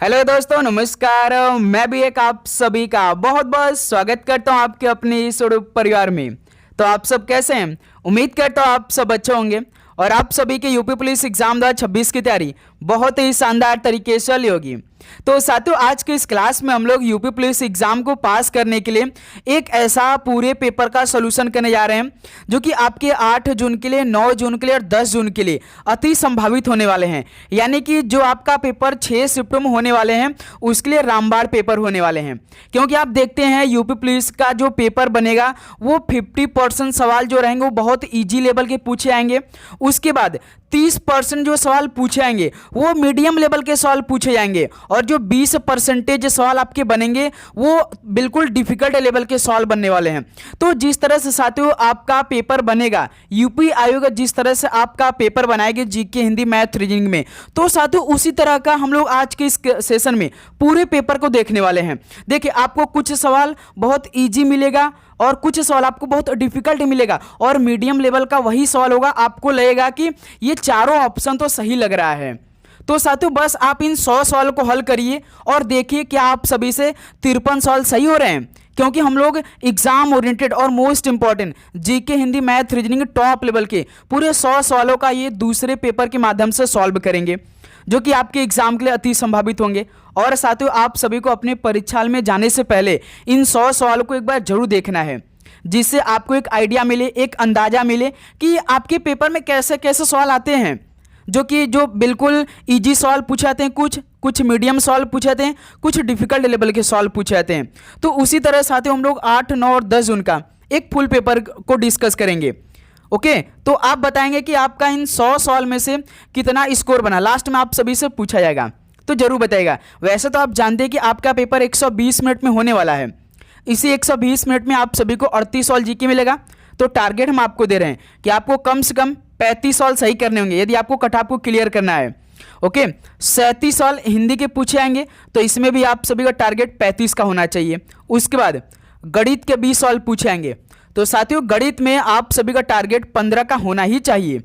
Hello दोस्तों, नमस्कार। मैं भी एक आप सभी का बहुत बहुत स्वागत करता हूं आपके अपने इस परिवार में। तो आप सब कैसे हैं? उम्मीद करता हूं आप सब अच्छे होंगे और आप सभी के यूपी पुलिस एग्जाम 2026 की तैयारी बहुत ही शानदार तरीके से चली होगी। तो साथियों, आज के इस क्लास में हम लोग यूपी पुलिस एग्जाम को पास करने के लिए एक ऐसा पूरे पेपर का सॉल्यूशन करने जा रहे हैं जो कि आपके 8 जून के लिए, 9 जून के लिए और 10 जून के लिए अति संभावित होने वाले हैं। यानी कि जो आपका पेपर 6 शिफ्टों में होने वाले हैं उसके लिए रामबाण पेपर होने वाले हैं। क्योंकि आप देखते हैं यूपी पुलिस का जो पेपर बनेगा वो 50% सवाल जो रहेंगे वो बहुत ईजी लेवल के पूछे आएंगे। उसके बाद 30% जो सवाल पूछे आएंगे वो मीडियम लेवल के सवाल पूछे जाएंगे और जो 20% सवाल आपके बनेंगे वो बिल्कुल डिफिकल्ट लेवल के सवाल बनने वाले हैं। तो जिस तरह से साथियों आपका पेपर बनेगा, यूपी आयोग जिस तरह से आपका पेपर बनाएगी जीके, हिंदी, मैथ, रीजनिंग में, तो साथियों उसी तरह का हम लोग आज के इस सेशन में पूरे पेपर को देखने वाले हैं। देखिए, आपको कुछ सवाल बहुत ईजी मिलेगा और कुछ सवाल आपको बहुत डिफिकल्ट मिलेगा और मीडियम लेवल का वही सवाल होगा। आपको लगेगा कि ये चारों ऑप्शन तो सही लग रहा है। तो साथियों बस आप इन 100 सवाल को हल करिए और देखिए कि आप सभी से 53 सवाल सही हो रहे हैं। क्योंकि हम लोग एग्जाम ओरिएंटेड और most important GK, Hindi, math, reasoning top level के पूरे 100 सवालों का ये दूसरे पेपर के माध्यम से सॉल्व करेंगे जो कि आपके एग्जाम के लिए अति संभावित होंगे। और साथियों आप सभी को अपने परीक्षा में जाने से पहले इन 100 सवालों को एक बार जरूर देखना है, जिससे आपको एक आइडिया मिले, एक अंदाजा मिले कि आपके पेपर में कैसे कैसे सवाल आते हैं। जो बिल्कुल इजी सवाल पूछे जाते हैं, कुछ मीडियम सवाल पूछे जाते हैं, कुछ डिफिकल्ट लेवल के सवाल पूछे जाते हैं। तो उसी तरह साथियों हम लोग 8, 9 और 10 जून का एक फुल पेपर को डिस्कस करेंगे। ओके, तो आप बताएंगे कि आपका इन 100 सवाल में से कितना स्कोर बना। लास्ट में आप सभी से पूछा जाएगा, तो जरूर बताइएगा। वैसे तो आप जानते हैं कि आपका पेपर 120 मिनट में होने वाला है। इसी 120 मिनट में आप सभी को 38 सवाल जीके मिलेगा। तो टारगेट हम आपको दे रहे हैं कि आपको कम से कम 35 सवाल सही करने होंगे यदि आपको कट ऑफ को क्लियर करना है। ओके, 37 सवाल हिंदी के पूछे आएंगे, तो इसमें भी आप सभी का टारगेट 35 का होना चाहिए। उसके बाद गणित के 20 सवाल पूछे आएंगे, तो साथियों गणित में आप सभी का टारगेट 15 का होना ही चाहिए।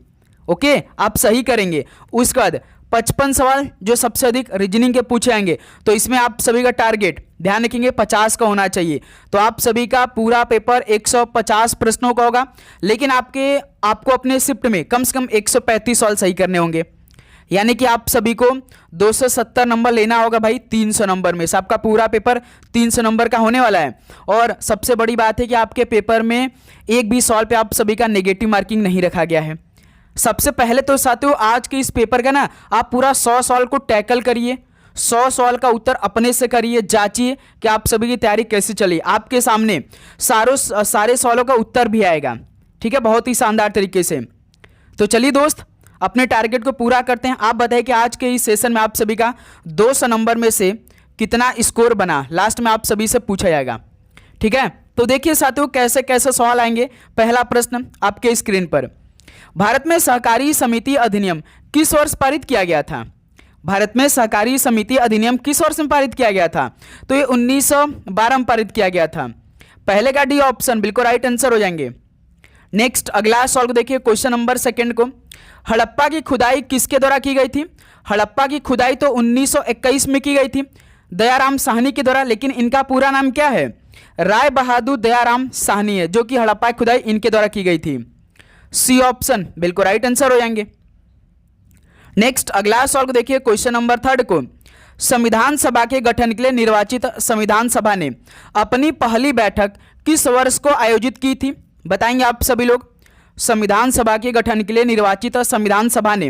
ओके, आप सही करेंगे। उसके बाद 55 सवाल जो सबसे अधिक रीजनिंग के पूछे आएंगे, तो इसमें आप सभी का टारगेट ध्यान रखेंगे 50 का होना चाहिए। तो आप सभी का पूरा पेपर 150 प्रश्नों का होगा, लेकिन आपको अपने शिफ्ट में कम से कम 135 सवाल सही करने होंगे। यानी कि आप सभी को 270 नंबर लेना होगा भाई 300 नंबर में से। आपका पूरा पेपर 300 नंबर का होने वाला है। और सबसे बड़ी बात है कि आपके पेपर में एक भी सवाल पे आप सभी का नेगेटिव मार्किंग नहीं रखा गया है। सबसे पहले तो साथियों आज के इस पेपर का ना आप पूरा 100 सवाल को टैकल करिए, 100 सवाल का उत्तर अपने से करिए, जांचिए कि आप सभी की तैयारी कैसे चली। आपके सामने सारे सवालों का उत्तर भी आएगा, ठीक है, बहुत ही शानदार तरीके से। तो चलिए दोस्त, अपने टारगेट को पूरा करते हैं। आप बताइए कि आज के इस सेशन में आप सभी का 200 नंबर में से कितना स्कोर बना। लास्ट में आप सभी से पूछा जाएगा, ठीक है। तो देखिए साथियों कैसे कैसे सवाल आएंगे। पहला प्रश्न आपके स्क्रीन पर, भारत में सहकारी समिति अधिनियम किस वर्ष पारित किया गया था? भारत में सहकारी समिति अधिनियम किस वर्ष में पारित किया गया था? तो ये 1912 में पारित किया गया था। पहले का डी ऑप्शन बिल्कुल राइट आंसर हो जाएंगे। नेक्स्ट अगला सवाल को देखिए, क्वेश्चन नंबर 2 को, हड़प्पा की खुदाई किसके द्वारा की गई थी? हड़प्पा की खुदाई तो 1921 में की गई थी दयाराम साहनी के द्वारा, लेकिन इनका पूरा नाम क्या है? राय बहादुर दयाराम साहनी है, जो कि हड़प्पा की खुदाई इनके द्वारा की गई थी। सी ऑप्शन बिल्कुल राइट आंसर हो जाएंगे। नेक्स्ट अगला सवाल को देखिए, क्वेश्चन नंबर 3 को, संविधान सभा के गठन के लिए निर्वाचित संविधान सभा ने अपनी पहली बैठक किस वर्ष को आयोजित की थी? बताएंगे आप सभी लोग। संविधान सभा के गठन के लिए निर्वाचित संविधान सभा ने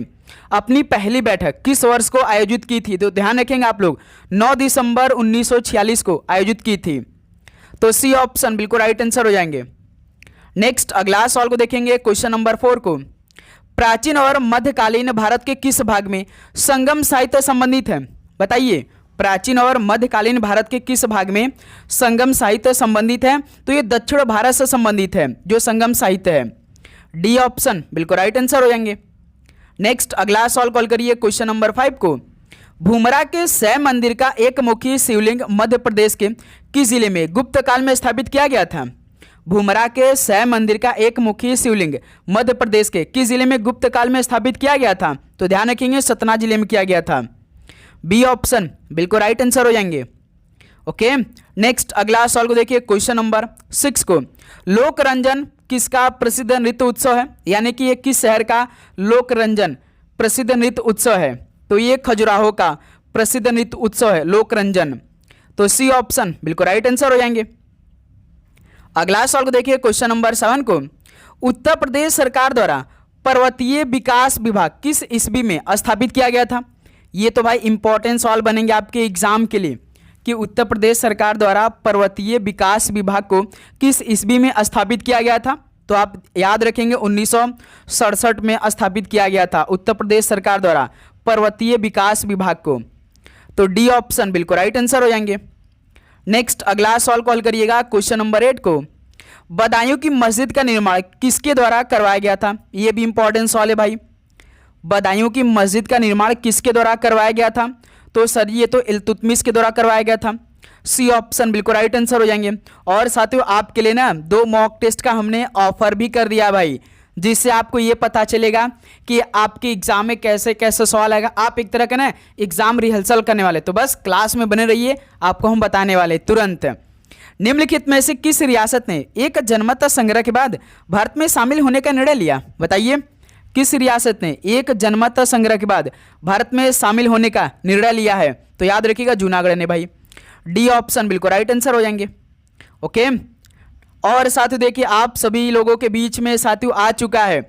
अपनी पहली बैठक किस वर्ष को आयोजित की थी? तो ध्यान रखेंगे आप लोग, 9 दिसंबर 1946 को आयोजित की थी। तो सी ऑप्शन बिल्कुल राइट आंसर हो जाएंगे। नेक्स्ट अगला सवाल को देखेंगे, क्वेश्चन नंबर 4 को, प्राचीन और मध्यकालीन भारत के किस भाग में संगम साहित्य संबंधित है? बताइए, प्राचीन और मध्यकालीन भारत के किस भाग में संगम साहित्य संबंधित है? तो ये दक्षिण भारत से संबंधित है जो संगम साहित्य है। डी ऑप्शन बिल्कुल राइट आंसर हो जाएंगे। नेक्स्ट अगला सवाल कॉल करिए, क्वेश्चन नंबर 5 को, भूमरा के शैव मंदिर का एक मुखी शिवलिंग मध्य प्रदेश के किस जिले में गुप्त काल में स्थापित किया गया था? भूमरा के शैव मंदिर का एक मुखी शिवलिंग मध्य प्रदेश के किस जिले में गुप्त काल में स्थापित किया गया था? तो ध्यान रखेंगे सतना जिले में किया गया था। बी ऑप्शन बिल्कुल राइट आंसर हो जाएंगे। ओके, नेक्स्ट अगला सवाल को देखिए, क्वेश्चन नंबर 6 को, लोक रंजन किसका प्रसिद्ध नृत्य उत्सव है, यानी कि ये किस शहर का लोक रंजन प्रसिद्ध नृत्य उत्सव है। तो ये खजुराहो का प्रसिद्ध नृत्य उत्सव है लोक रंजन। तो सी ऑप्शन बिल्कुल राइट आंसर हो जाएंगे। अगला सवाल को देखिए, क्वेश्चन नंबर 7 को, उत्तर प्रदेश सरकार द्वारा पर्वतीय विकास विभाग किस ईस्वी में स्थापित किया गया था। ये तो भाई इंपॉर्टेंट सवाल बनेंगे आपके एग्जाम के लिए कि उत्तर प्रदेश सरकार द्वारा पर्वतीय विकास विभाग को किस ईस्वी में स्थापित किया गया था। तो आप याद रखेंगे 1967 में स्थापित किया गया था उत्तर प्रदेश सरकार द्वारा पर्वतीय विकास विभाग को। तो डी ऑप्शन बिल्कुल राइट आंसर हो जाएंगे। नेक्स्ट अगला सवाल कॉल करिएगा, क्वेश्चन नंबर 8 को, बदायूं की मस्जिद का निर्माण किसके द्वारा करवाया गया था। यह भी इंपॉर्टेंट सवाल है भाई, बदायूं की मस्जिद का निर्माण किसके द्वारा करवाया गया था। तो सर ये तो इल्तुतमिश के द्वारा करवाया गया था। सी ऑप्शन बिल्कुल राइट आंसर हो जाएंगे। और साथियों आपके लिए ना 2 मॉक टेस्ट का हमने ऑफर भी कर दिया भाई, जिससे आपको ये पता चलेगा कि आपके एग्जाम में कैसे कैसे सवाल आएगा। आप एक तरह का ना एग्जाम रिहर्सल करने वाले, तो बस क्लास में बने रहिए, आपको हम बताने वाले तुरंत। निम्नलिखित में से किस रियासत ने एक जनमत संग्रह के बाद भारत में शामिल होने का निर्णय लिया। बताइए किस रियासत ने एक जनमत संग्रह के बाद भारत में शामिल होने का निर्णय लिया है। तो याद रखिएगा जूनागढ़ ने भाई। डी ऑप्शन बिल्कुल राइट आंसर हो जाएंगे। ओके, और साथियों देखिए आप सभी लोगों के बीच में साथियों आ चुका है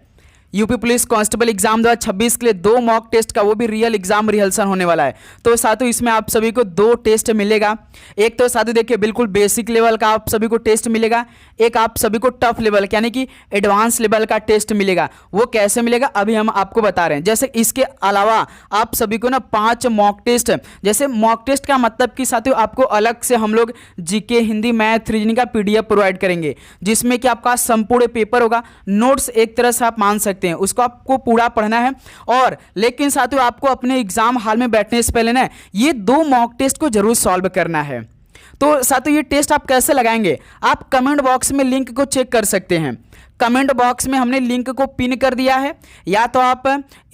यूपी पुलिस कांस्टेबल एग्जाम 2026 के लिए 2 मॉक टेस्ट का, वो भी रियल एग्जाम रिहर्सल होने वाला है। तो साथियों इसमें आप सभी को 2 टेस्ट मिलेगा। एक तो साथियों देखिए बिल्कुल बेसिक लेवल का आप सभी को टेस्ट मिलेगा, एक आप सभी को टफ लेवल यानी कि एडवांस लेवल का टेस्ट मिलेगा। वो कैसे मिलेगा अभी हम आपको बता रहे हैं। जैसे इसके अलावा आप सभी को ना 5 मॉक टेस्ट, जैसे मॉक टेस्ट का मतलब कि साथियों आपको अलग से हम लोग जीके, हिंदी, मैथ, रीजनिंग का PDF प्रोवाइड करेंगे, जिसमें कि आपका संपूर्ण पेपर होगा। नोट्स एक तरह से आप मान सकते हैं, उसको आपको पूरा पढ़ना है। और लेकिन साथियों आपको अपने एग्जाम हॉल में बैठने से पहले ना ये 2 मॉक टेस्ट को जरूर सॉल्व करना है। तो साथियों ये टेस्ट आप कैसे लगाएंगे, आप कमेंट बॉक्स में लिंक को चेक कर सकते हैं। कमेंट बॉक्स में हमने लिंक को पिन कर दिया है, या तो आप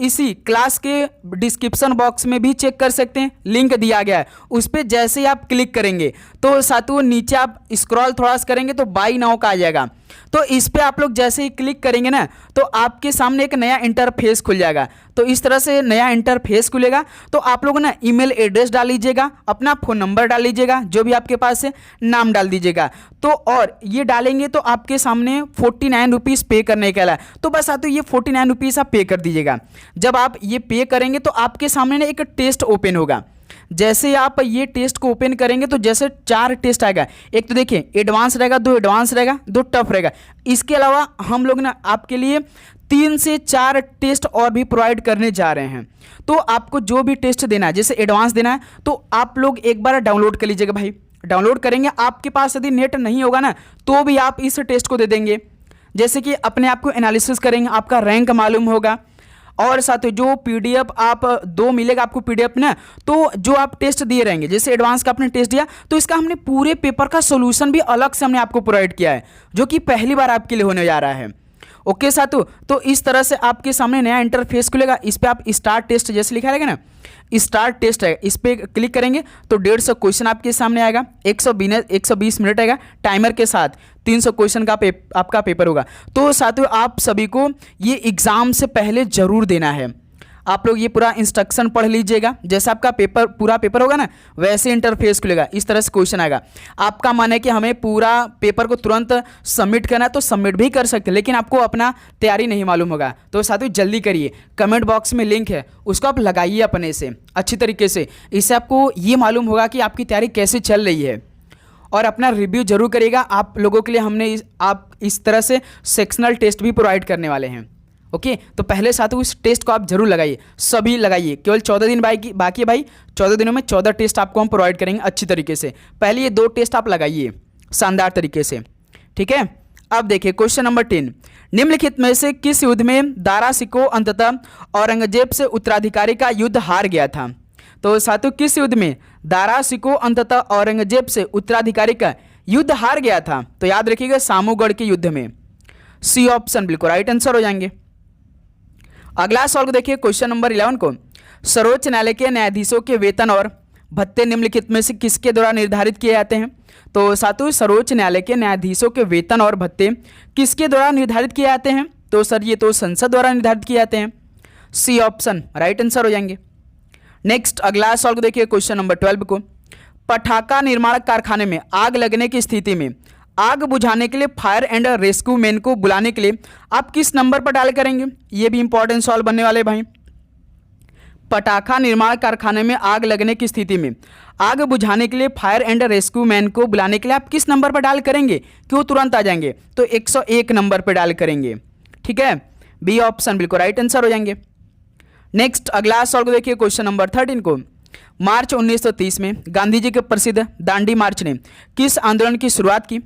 इसी क्लास के डिस्क्रिप्शन बॉक्स में भी चेक कर सकते हैं, लिंक दिया गया है। उस पर जैसे ही आप क्लिक करेंगे तो साथियों नीचे आप स्क्रॉल थोड़ा सा करेंगे तो बाय नाउ का आ जाएगा। तो इस पे आप लोग जैसे ही क्लिक करेंगे ना तो आपके सामने एक नया इंटरफेस खुल जाएगा। तो इस तरह से नया इंटरफेस खुलेगा। तो आप लोग ना ईमेल एड्रेस डाल लीजिएगा, अपना फ़ोन नंबर डाल लीजिएगा, जो भी आपके पास है नाम डाल दीजिएगा। तो और ये डालेंगे तो आपके सामने 49 रुपीज़ पे करने का है। तो बस आते ये 49 रुपीज़ आप पे कर दीजिएगा। जब आप ये पे करेंगे तो आपके सामने ना एक टेस्ट ओपन होगा। जैसे आप ये टेस्ट को ओपन करेंगे तो जैसे 4 टेस्ट आएगा। एक तो देखिए एडवांस रहेगा, 2 एडवांस रहेगा, 2 टफ रहेगा। इसके अलावा हम लोग ना आपके लिए 3 से 4 टेस्ट और भी प्रोवाइड करने जा रहे हैं। तो आपको जो भी टेस्ट देना है, जैसे एडवांस देना है, तो आप लोग एक बार डाउनलोड कर लीजिएगा भाई। डाउनलोड करेंगे, आपके पास यदि नेट नहीं होगा ना तो भी आप इस टेस्ट को दे देंगे। जैसे कि अपने आप को एनालिसिस करेंगे, आपका रैंक मालूम होगा। और साथ जो PDF आप 2 मिलेगा आपको PDF ना, तो जो आप टेस्ट दिए रहेंगे, जैसे एडवांस का आपने टेस्ट दिया तो इसका हमने पूरे पेपर का सोल्यूशन भी अलग से हमने आपको प्रोवाइड किया है, जो कि पहली बार आपके लिए होने जा रहा है। ओके साथियों, तो इस तरह से आपके सामने नया इंटरफेस खुलेगा। इस पर आप स्टार्ट टेस्ट जैसे लिखा रहेगा ना, स्टार्ट टेस्ट है, इस पर क्लिक करेंगे तो 150 क्वेश्चन आपके सामने आएगा। 120 मिनट आएगा टाइमर के साथ। 300 क्वेश्चन का आपका पेपर होगा। तो साथियों आप सभी को ये एग्ज़ाम से पहले ज़रूर देना है। आप लोग ये पूरा इंस्ट्रक्शन पढ़ लीजिएगा। जैसे आपका पेपर पूरा पेपर होगा ना वैसे इंटरफेस खुलेगा, इस तरह से क्वेश्चन आएगा। आपका मन है कि हमें पूरा पेपर को तुरंत सबमिट करना है तो सबमिट भी कर सकते हैं, लेकिन आपको अपना तैयारी नहीं मालूम होगा तो साथियों जल्दी करिए। कमेंट बॉक्स में लिंक है, उसको आप लगाइए अपने से अच्छी तरीके से। इससे आपको ये मालूम होगा कि आपकी तैयारी कैसे चल रही है। और अपना रिव्यू जरूर करिएगा। आप लोगों के लिए हमने आप इस तरह से सेक्शनल टेस्ट भी प्रोवाइड करने वाले हैं। ओके, तो पहले साथियों इस टेस्ट को आप जरूर लगाइए, सभी लगाइए। केवल 14 दिन बाकी है भाई। 14 दिनों में 14 टेस्ट आपको हम प्रोवाइड करेंगे अच्छी तरीके से। पहले ये 2 टेस्ट आप लगाइए शानदार तरीके से, ठीक है। अब देखिए क्वेश्चन नंबर 10, निम्नलिखित में से किस युद्ध में दारा शिकोह अंततः औरंगजेब से उत्तराधिकारी का युद्ध हार गया था। तो साथियों किस युद्ध में दारा शिकोह अंततः औरंगजेब से उत्तराधिकारी का युद्ध हार गया था। तो याद रखिएगा सामूगढ़ के युद्ध में। सी ऑप्शन बिल्कुल राइट आंसर हो जाएंगे। अगला सवाल को देखिए क्वेश्चन नंबर 11 को, सर्वोच्च न्यायालय के न्यायाधीशों के वेतन और भत्ते निम्नलिखित में से किसके द्वारा निर्धारित किए जाते हैं? तो साथियों सर्वोच्च न्यायालय के न्यायाधीशों के वेतन और भत्ते किसके द्वारा निर्धारित किए जाते हैं? तो सर ये तो संसद द्वारा निर्धारित किए जाते हैं। सी ऑप्शन राइट आंसर हो जाएंगे। नेक्स्ट अगला सवाल को देखिए, क्वेश्चन नंबर 12 को। पटाखा निर्माण कारखाने में आग लगने की स्थिति में आग बुझाने के लिए फायर एंड रेस्क्यू मैन को बुलाने के लिए आप किस नंबर पर डायल करेंगे? ये भी इंपॉर्टेंट सवाल बनने वाले भाई। पटाखा निर्माण कारखाने में आग लगने की स्थिति में आग बुझाने के लिए फायर एंड रेस्क्यू मैन को बुलाने के लिए आप किस नंबर पर डायल करेंगे कि वो तुरंत आ जाएंगे? तो 101 नंबर पर डायल करेंगे। ठीक है, बी ऑप्शन बिल्कुल राइट आंसर हो जाएंगे। नेक्स्ट अगला सवाल को देखिए, क्वेश्चन नंबर 13 को। मार्च 1930 में गांधी जी के प्रसिद्ध दांडी मार्च ने किस आंदोलन की शुरुआत की?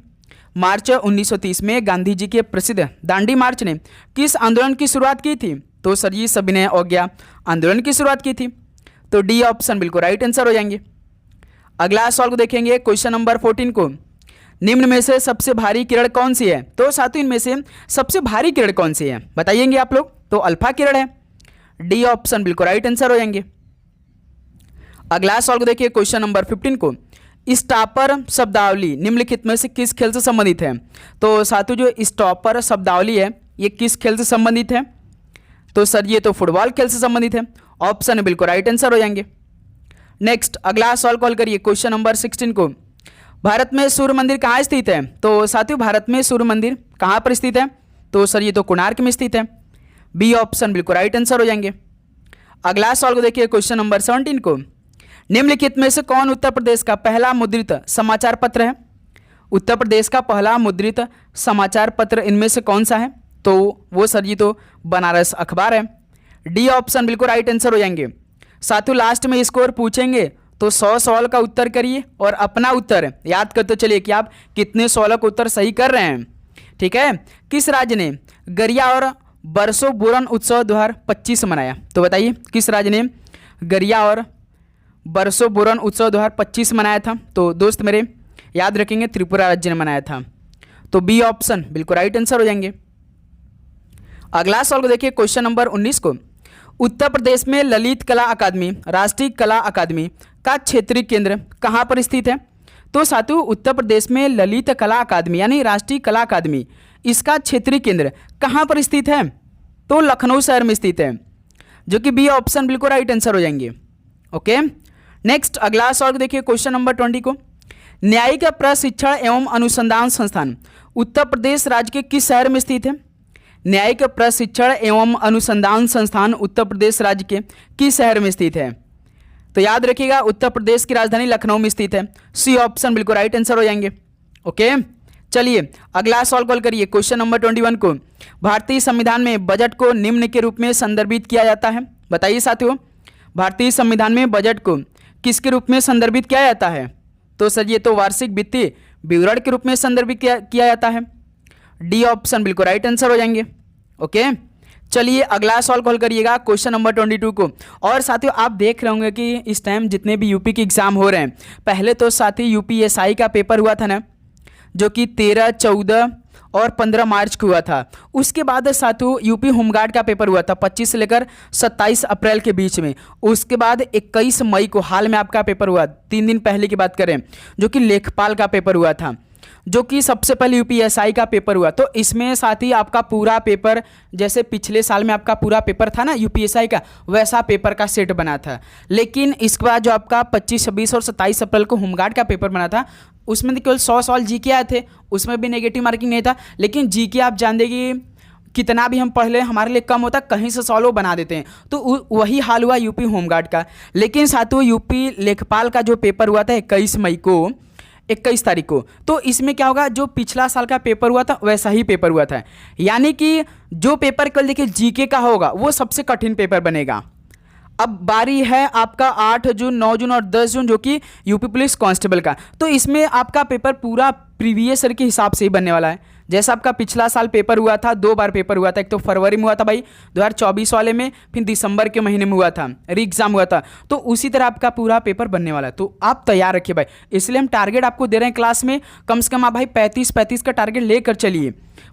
मार्च 1930 में गांधी जी के प्रसिद्ध दांडी मार्च ने किस आंदोलन की शुरुआत की थी? तो सर ये सविनय अवज्ञा आंदोलन की शुरुआत की थी। तो डी ऑप्शन बिल्कुल राइट आंसर हो जाएंगे। अगला सवाल को देखेंगे, क्वेश्चन नंबर 14 को। निम्न में से सबसे भारी किरण कौन सी है? तो साथियों इनमें से सबसे भारी किरण कौन सी है बताइएंगे आप लोग? तो अल्फा किरण है। डी ऑप्शन बिल्कुल राइट आंसर हो जाएंगे। अगला सवाल को देखिए, क्वेश्चन नंबर 15 को। स्टॉपर शब्दावली निम्नलिखित में से किस खेल से संबंधित है? तो साथियों जो स्टॉपर शब्दावली है ये किस खेल से संबंधित है? तो सर ये तो फुटबॉल खेल से संबंधित है। ऑप्शन बिल्कुल राइट आंसर हो जाएंगे। नेक्स्ट अगला सवाल कॉल करिए, क्वेश्चन नंबर 16 को। भारत में सूर्य मंदिर कहाँ स्थित है? तो साथियों भारत में सूर्य मंदिर कहाँ पर स्थित है? तो सर ये तो कोणार्क में स्थित है। बी ऑप्शन बिल्कुल राइट आंसर हो जाएंगे। अगला सवाल को देखिए, क्वेश्चन नंबर 17 को। निम्नलिखित में से कौन उत्तर प्रदेश का पहला मुद्रित समाचार पत्र है? उत्तर प्रदेश का पहला मुद्रित समाचार पत्र इनमें से कौन सा है? तो वो सर जी तो बनारस अखबार है। डी ऑप्शन बिल्कुल राइट आंसर हो जाएंगे। साथियों लास्ट में स्कोर पूछेंगे तो 100 सवाल का उत्तर करिए और अपना उत्तर याद करते चलिए कि आप कितने सवालों का उत्तर सही कर रहे हैं। ठीक है, किस राज्य ने गरिया और बरसो बुरन उत्सव 2025 मनाया? तो बताइए किस राज्य ने गरिया और बरसो बुरन उत्सव 2025 मनाया था? तो दोस्त मेरे याद रखेंगे त्रिपुरा राज्य ने मनाया था। तो बी ऑप्शन बिल्कुल राइट आंसर हो जाएंगे। अगला सवाल को देखिए, क्वेश्चन नंबर 19 को। उत्तर प्रदेश में ललित कला अकादमी राष्ट्रीय कला अकादमी का क्षेत्रीय केंद्र कहाँ पर स्थित है? तो साथियों उत्तर प्रदेश में ललित कला अकादमी यानी राष्ट्रीय कला अकादमी इसका क्षेत्रीय केंद्र कहाँ पर स्थित है? तो लखनऊ शहर में स्थित है, जो कि बी ऑप्शन बिल्कुल राइट आंसर हो जाएंगे। ओके, नेक्स्ट अगला सवाल को देखिए, क्वेश्चन नंबर 20 को। न्यायिक प्रशिक्षण एवं अनुसंधान संस्थान उत्तर प्रदेश राज्य के किस शहर में स्थित है? न्यायिक प्रशिक्षण एवं अनुसंधान संस्थान उत्तर प्रदेश राज्य के किस शहर में स्थित है? तो याद रखिएगा उत्तर प्रदेश की राजधानी लखनऊ में स्थित है। सी ऑप्शन बिल्कुल राइट आंसर हो जाएंगे। ओके, चलिए अगला सवाल कॉल करिए, क्वेश्चन नंबर 21 को। भारतीय संविधान में बजट को निम्न के रूप में संदर्भित किया जाता है? बताइए साथियों, भारतीय संविधान में बजट को किसके रूप में संदर्भित किया जाता है? तो सर ये तो वार्षिक वित्तीय विवरण के रूप में संदर्भित किया जाता है। डी ऑप्शन बिल्कुल राइट आंसर हो जाएंगे। ओके, चलिए अगला सवाल कॉल करिएगा, क्वेश्चन नंबर 22 को। और साथियों आप देख रहे होंगे कि इस टाइम जितने भी यूपी के एग्जाम हो रहे हैं, पहले तो साथी यूपीएसआई का पेपर हुआ था ना, जो कि 13, 14 और 15 मार्च को हुआ था। उसके बाद साथियों यूपी होमगार्ड का पेपर हुआ था 25 से लेकर 27 अप्रैल के बीच में। उसके बाद 21 मई को हाल में आपका पेपर हुआ, 3 दिन पहले की बात करें, जो कि लेखपाल का पेपर हुआ था, जो कि सबसे पहले यूपीएसआई का पेपर हुआ। तो इसमें साथ ही आपका पूरा पेपर जैसे पिछले साल में आपका पूरा पेपर था ना यूपीएसआई का, वैसा पेपर का सेट बना था। लेकिन इसके बाद जो आपका 25, 26 और 27 अप्रैल को होमगार्ड का पेपर बना था, उसमें तो केवल 100 सवाल जीके आए थे, उसमें भी नेगेटिव मार्किंग नहीं था। लेकिन जीके आप जान देंगे कितना भी हम पढ़ लें हमारे लिए कम होता, कहीं से सॉल्व बना देते हैं। तो वही हाल हुआ यूपी होमगार्ड का। लेकिन साथियों यूपी लेखपाल का जो पेपर हुआ था 21 तारीख को, तो इसमें क्या होगा, जो पिछला साल का पेपर हुआ था वैसा ही पेपर हुआ था। यानी कि जो पेपर कल देखिए जीके का होगा वो सबसे कठिन पेपर बनेगा। अब बारी है आपका 8 जून, 9 जून और 10 जून, जो कि यूपी पुलिस कांस्टेबल का। तो इसमें आपका पेपर पूरा प्रीवियस ईयर के हिसाब से ही बनने वाला है। जैसा आपका पिछला साल पेपर हुआ था, 2 बार पेपर हुआ था, एक तो फरवरी में हुआ था भाई 2024 वाले में, फिर दिसंबर के महीने में हुआ था, री एग्जाम हुआ था। तो उसी तरह आपका पूरा पेपर बनने वाला है। तो आप तैयार रखिए भाई, इसलिए हम टारगेट आपको दे रहे हैं क्लास में कम से कम आप भाई 35 का टारगेट लेकर चलिए।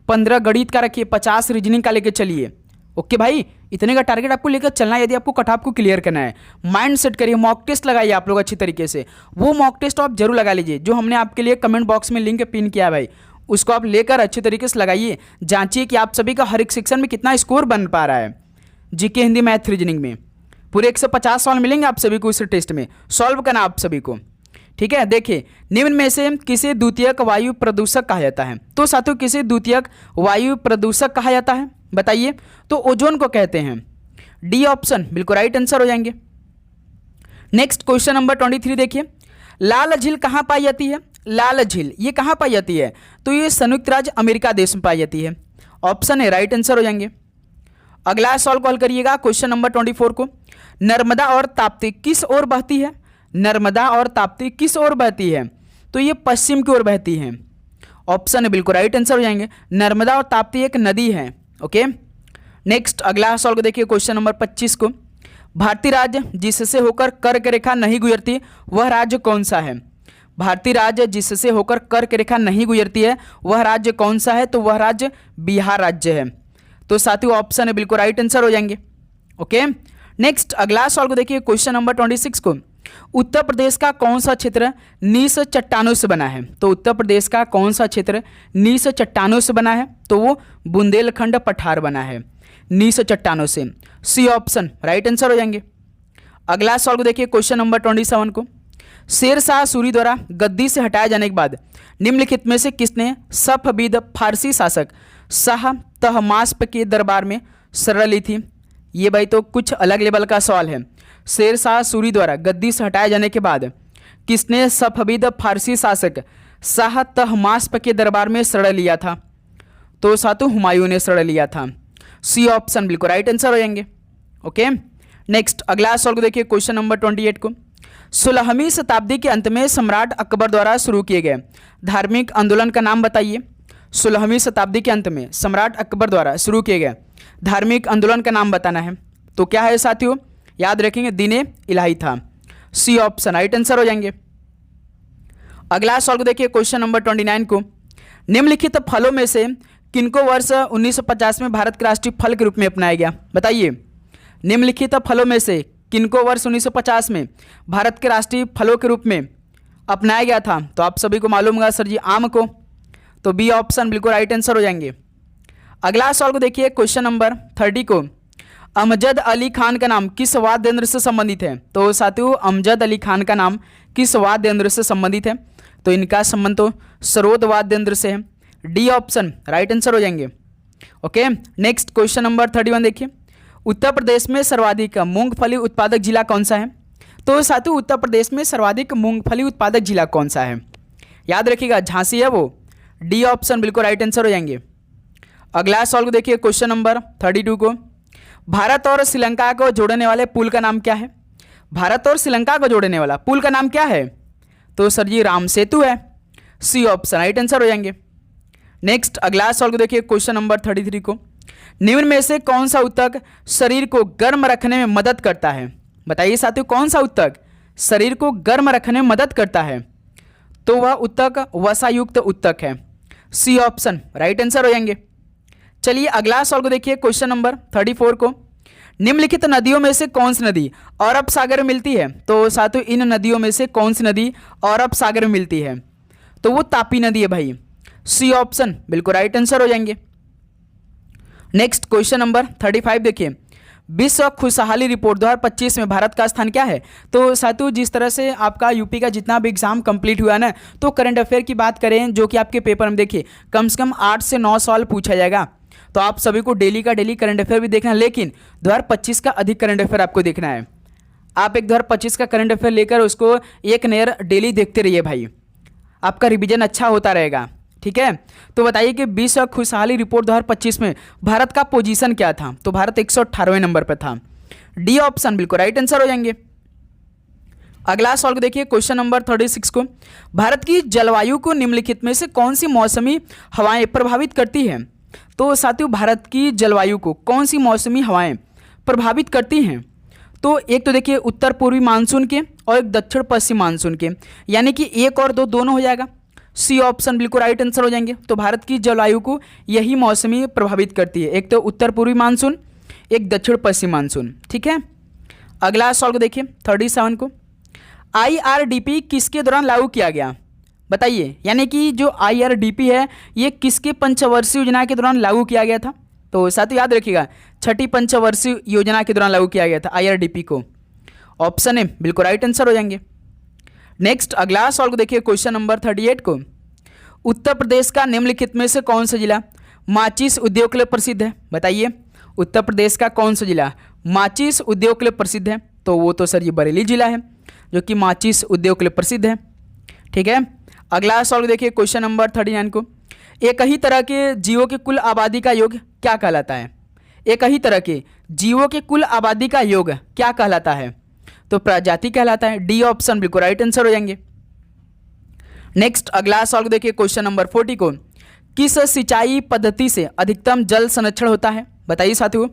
15 गणित का रखिए, 50 रीजनिंग का लेकर चलिए। ओके भाई, इतने का टारगेट आपको लेकर चलना है। यदि आपको कट ऑफ को क्लियर करना है, माइंड सेट करिए, मॉक टेस्ट लगाइए आप लोग अच्छी तरीके से। वो मॉक टेस्ट आप जरूर लगा लीजिए, जो हमने आपके लिए कमेंट बॉक्स में लिंक पिन किया भाई, उसको आप लेकर अच्छे तरीके से लगाइए। जांचिए कि आप सभी का हर एक सेक्शन में कितना स्कोर बन पा रहा है। जीके, हिंदी, मैथ, रीजनिंग में पूरे 150 सवाल मिलेंगे आप सभी को इस टेस्ट में, सॉल्व करना आप सभी को, ठीक है। देखिए, निम्न में से किसे द्वितीयक वायु प्रदूषक कहा जाता है? तो साथियों, किसे द्वितीयक वायु प्रदूषक कहा जाता है बताइए? तो ओजोन को कहते हैं। डी ऑप्शन बिल्कुल राइट आंसर हो जाएंगे। नेक्स्ट क्वेश्चन नंबर 23 देखिए, लाल झील कहाँ पाई जाती है? लाल झील ये कहाँ पाई जाती है? तो ये संयुक्त राज्य अमेरिका देश में पाई जाती है। ऑप्शन है राइट आंसर हो जाएंगे। अगला सवाल कॉल करिएगा, क्वेश्चन नंबर 24 को, नर्मदा और ताप्ती किस ओर बहती है? नर्मदा और ताप्ती किस ओर बहती है? तो ये पश्चिम की ओर बहती है। ऑप्शन है बिल्कुल राइट आंसर हो जाएंगे। नर्मदा और ताप्ती एक नदी है। ओके, नेक्स्ट अगला सवाल को देखिए, क्वेश्चन नंबर 25 को, भारतीय राज्य जिससे होकर कर्क रेखा नहीं गुजरती वह राज्य कौन सा है? भारतीय राज्य जिससे होकर कर्क रेखा नहीं गुजरती है वह राज्य कौन सा है? तो वह राज्य बिहार राज्य है। तो साथियों ऑप्शन है बिल्कुल राइट आंसर हो जाएंगे। ओके, नेक्स्ट अगला सवाल को देखिए, क्वेश्चन नंबर 26 को, उत्तर प्रदेश का कौन सा क्षेत्र नीस चट्टानों से बना है? तो उत्तर प्रदेश का कौन सा क्षेत्र नीस चट्टानों से बना है? तो वो बुंदेलखंड पठार बना है नीस चट्टानों से। सी ऑप्शन राइट आंसर हो जाएंगे। अगला सवाल को देखिए, क्वेश्चन नंबर 27 को, शेर शाह सूरी द्वारा गद्दी से हटाए जाने के बाद निम्नलिखित में से किसने सफविद फारसी शासक शाह तहमास्प के दरबार में शरण ली थी? ये भाई तो कुछ अलग लेवल का सवाल है। शेर शाह सूरी द्वारा गद्दी से हटाए जाने के बाद किसने सफविद फारसी शासक शाह तहमास्प के दरबार में शरण लिया था? तो सातु हुमायूं ने शरण लिया था। सी ऑप्शन बिल्कुल राइट आंसर हो जाएंगे। ओके, नेक्स्ट अगला सवाल को देखिए, क्वेश्चन नंबर 28 को, 16वीं शताब्दी के अंत में सम्राट अकबर द्वारा शुरू किए गए धार्मिक आंदोलन का नाम बताइए। 16वीं शताब्दी के अंत में सम्राट अकबर द्वारा शुरू किए गए धार्मिक आंदोलन का नाम बताना है। तो क्या है साथियों? याद रखेंगे, दीने इलाही था। सी ऑप्शन राइट आंसर हो जाएंगे। अगला सवाल को देखिए, क्वेश्चन नंबर 29 को, निम्नलिखित फलों में से किनको वर्ष 1950 में भारत के राष्ट्रीय फल के रूप में अपनाया गया? बताइए, निम्नलिखित फलों में से किनको वर्ष 1950 में भारत के राष्ट्रीय फलों के रूप में अपनाया गया था? तो आप सभी को मालूम होगा सर जी, आम को। तो बी ऑप्शन बिल्कुल राइट आंसर हो जाएंगे। अगला सवाल को देखिए, क्वेश्चन नंबर 30 को, अमजद अली खान का नाम किस वाद्य यंत्र से संबंधित है? तो साथियों, अमजद अली खान का नाम किस वाद्य यंत्र से संबंधित है? तो इनका संबंध तो सरोद वाद्य यंत्र से है। डी ऑप्शन राइट आंसर हो जाएंगे। ओके, नेक्स्ट क्वेश्चन नंबर 31 देखिए, उत्तर प्रदेश में सर्वाधिक मूंगफली उत्पादक जिला कौन सा है? तो साथियों, उत्तर प्रदेश में सर्वाधिक मूंगफली उत्पादक जिला कौन सा है? याद रखिएगा, झांसी है वो। डी ऑप्शन बिल्कुल राइट आंसर हो जाएंगे। अगला सवाल को देखिए, क्वेश्चन नंबर 32 को, भारत और श्रीलंका को जोड़ने वाले पुल का नाम क्या है? भारत और श्रीलंका को जोड़ने वाला पुल का नाम क्या है? तो सर जी, राम सेतु है। सी ऑप्शन राइट आंसर हो जाएंगे। नेक्स्ट अगला सवाल को देखिए, क्वेश्चन नंबर 33 को, निम्न में से कौन सा ऊतक शरीर को गर्म रखने में मदद करता है? बताइए साथियों, कौन सा ऊतक शरीर को गर्म रखने में मदद करता है? तो वह ऊतक वसायुक्त ऊतक है। सी ऑप्शन राइट आंसर हो जाएंगे। चलिए अगला सवाल को देखिए, क्वेश्चन नंबर 34 को, निम्नलिखित नदियों में से कौन सी नदी अरब सागर में मिलती है? तो साथियों, इन नदियों में से कौन सी नदी अरब सागर में मिलती है? तो वो तापी नदी है भाई। सी ऑप्शन बिल्कुल राइट आंसर हो जाएंगे। नेक्स्ट क्वेश्चन नंबर 35 देखिए, विश्व खुशहाली रिपोर्ट 2025 में भारत का स्थान क्या है? तो साथियों, जिस तरह से आपका यूपी का जितना भी एग्जाम कंप्लीट हुआ ना, तो करंट अफेयर की बात करें जो कि आपके पेपर में देखिए कम से कम 8 से 9 सवाल पूछा जाएगा। तो आप सभी को डेली का डेली करंट अफेयर भी देखना है, लेकिन 2025 का अधिक करंट अफेयर आपको देखना है। आप एक 2025 का करंट अफेयर लेकर उसको एक नया डेली देखते रहिए भाई, आपका रिवीजन अच्छा होता रहेगा। ठीक है, तो बताइए कि विश्व खुशहाली रिपोर्ट 2025 में भारत का पोजीशन क्या था? तो भारत 118वें नंबर पर था। डी ऑप्शन बिल्कुल राइट आंसर हो जाएंगे। अगला सवाल को देखिए, क्वेश्चन नंबर 36 को, भारत की जलवायु को निम्नलिखित में से कौन सी मौसमी हवाएं प्रभावित करती हैं? तो साथियों, भारत की जलवायु को कौन सी मौसमी हवाएं प्रभावित करती हैं? तो एक तो देखिए उत्तर पूर्वी मानसून के और एक दक्षिण पश्चिम मानसून के, यानी कि एक और दो दोनों हो जाएगा। सी ऑप्शन बिल्कुल राइट आंसर हो जाएंगे। तो भारत की जलवायु को यही मौसमी प्रभावित करती है, एक तो उत्तर पूर्वी मानसून, एक दक्षिण पश्चिम मानसून। ठीक है, अगला सॉल्व देखिए 37 को। IRDP किसके दौरान लागू किया गया, बताइए। यानी कि जो IRDP है ये किसके पंचवर्षीय योजना के दौरान लागू किया गया था। तो साथियों याद रखिएगा, छठी पंचवर्षीय योजना के दौरान लागू किया गया था IRDP को। ऑप्शन ए बिल्कुल राइट आंसर हो जाएंगे। नेक्स्ट अगला सॉल्व देखिए क्वेश्चन नंबर 38 को। उत्तर प्रदेश का निम्नलिखित में से कौन सा जिला माचिस उद्योग के लिए प्रसिद्ध है, बताइए। उत्तर प्रदेश का कौन सा जिला माचिस उद्योग के लिए प्रसिद्ध है। तो वो तो सर ये बरेली जिला है जो कि माचिस उद्योग के लिए प्रसिद्ध है। ठीक है, अगला सॉल्व देखिए क्वेश्चन नंबर 39 को। एक ही तरह के जीवों की कुल आबादी का योग क्या कहलाता है। एक ही तरह के जीवों की कुल आबादी का योग क्या कहलाता है। तो प्रजाति कहलाता है। डी ऑप्शन बिल्कुल राइट आंसर हो जाएंगे। नेक्स्ट अगला सॉल्व देखिए क्वेश्चन नंबर 40 को। किस सिंचाई पद्धति से अधिकतम जल संरक्षण होता है, बताइए साथियों।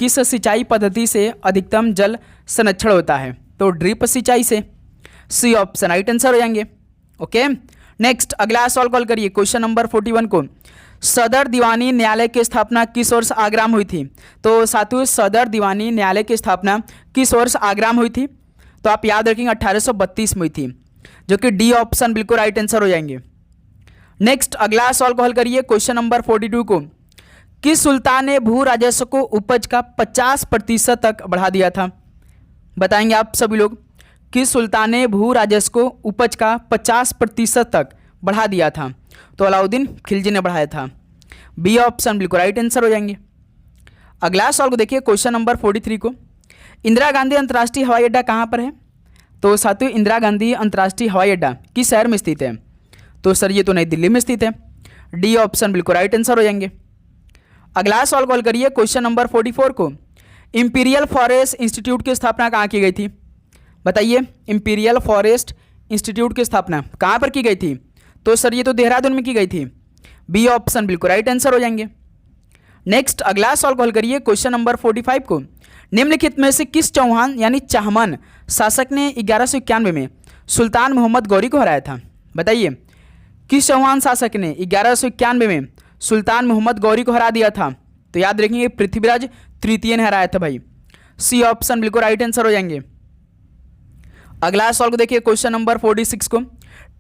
किस सिंचाई पद्धति से अधिकतम जल संरक्षण होता है। तो ड्रिप सिंचाई से। सी ऑप्शन राइट आंसर हो जाएंगे। ओके, नेक्स्ट अगला सॉल्व कॉल करिए क्वेश्चन नंबर 41 को। सदर दीवानी न्यायालय की स्थापना किस वर्ष आगरा में हुई थी। तो साथियों सदर दीवानी न्यायालय की स्थापना किस वर्ष आगरा में हुई थी। तो आप याद रखेंगे 1832 में हुई थी, जो कि डी ऑप्शन बिल्कुल राइट आंसर हो जाएंगे। नेक्स्ट अगला सॉल्व कॉल करिए क्वेश्चन नंबर 42 को। किस सुल्तान ने भू राजस्व को उपज का 50% तक बढ़ा दिया था, बताएंगे आप सभी लोग। किस सुल्तान ने भू राजस्व को उपज का 50% तक बढ़ा दिया था। तो अलाउद्दीन खिलजी ने बढ़ाया था। बी ऑप्शन बिल्कुल राइट आंसर हो जाएंगे। अगला सॉल्व देखिए क्वेश्चन नंबर 43 को। इंदिरा गांधी अंतर्राष्ट्रीय हवाई अड्डा कहाँ पर है। तो साथियों इंदिरा गांधी अंतर्राष्ट्रीय हवाई अड्डा किस शहर में स्थित है। तो सर ये तो नई दिल्ली में स्थित है। डी ऑप्शन बिल्कुल राइट आंसर हो जाएंगे। अगला सॉल्व कॉल करिए क्वेश्चन नंबर 44 को। इंपीरियल फॉरेस्ट इंस्टीट्यूट की स्थापना कहाँ की गई थी, बताइए। इंपीरियल फॉरेस्ट इंस्टीट्यूट की स्थापना कहाँ पर की गई थी। तो सर ये तो देहरादून में की गई थी। बी ऑप्शन बिल्कुल राइट आंसर हो जाएंगे। नेक्स्ट अगला सॉल्व कॉल करिए क्वेश्चन नंबर 45 को। निम्नलिखित में से किस चौहान यानी चाहमन शासक ने 1191 में सुल्तान मोहम्मद गौरी को हराया था, बताइए। किस चौहान शासक ने 1191 में सुल्तान मोहम्मद गौरी को हरा दिया था। तो याद रखेंगे पृथ्वीराज तृतीय ने हराया था भाई। सी ऑप्शन बिल्कुल राइट आंसर हो जाएंगे। अगला सॉल्व देखिए क्वेश्चन नंबर 46 को।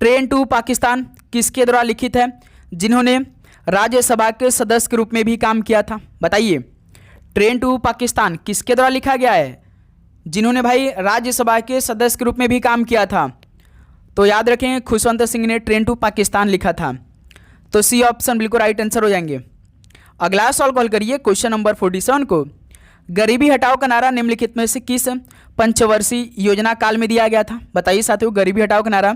ट्रेन टू पाकिस्तान किसके द्वारा लिखित है, जिन्होंने राज्यसभा के सदस्य के रूप में भी काम किया था, बताइए। ट्रेन टू पाकिस्तान किसके द्वारा लिखा गया है, जिन्होंने भाई राज्यसभा के सदस्य के रूप में भी काम किया था। तो याद रखें खुशवंत सिंह ने ट्रेन टू पाकिस्तान लिखा था। तो सी ऑप्शन बिल्कुल राइट आंसर हो जाएंगे। अगला सॉल्व कॉल करिए क्वेश्चन नंबर 47 को। गरीबी हटाओ का नारा निम्नलिखित में से किस पंचवर्षीय योजना काल में दिया गया था, बताइए साथियों। गरीबी हटाओ का नारा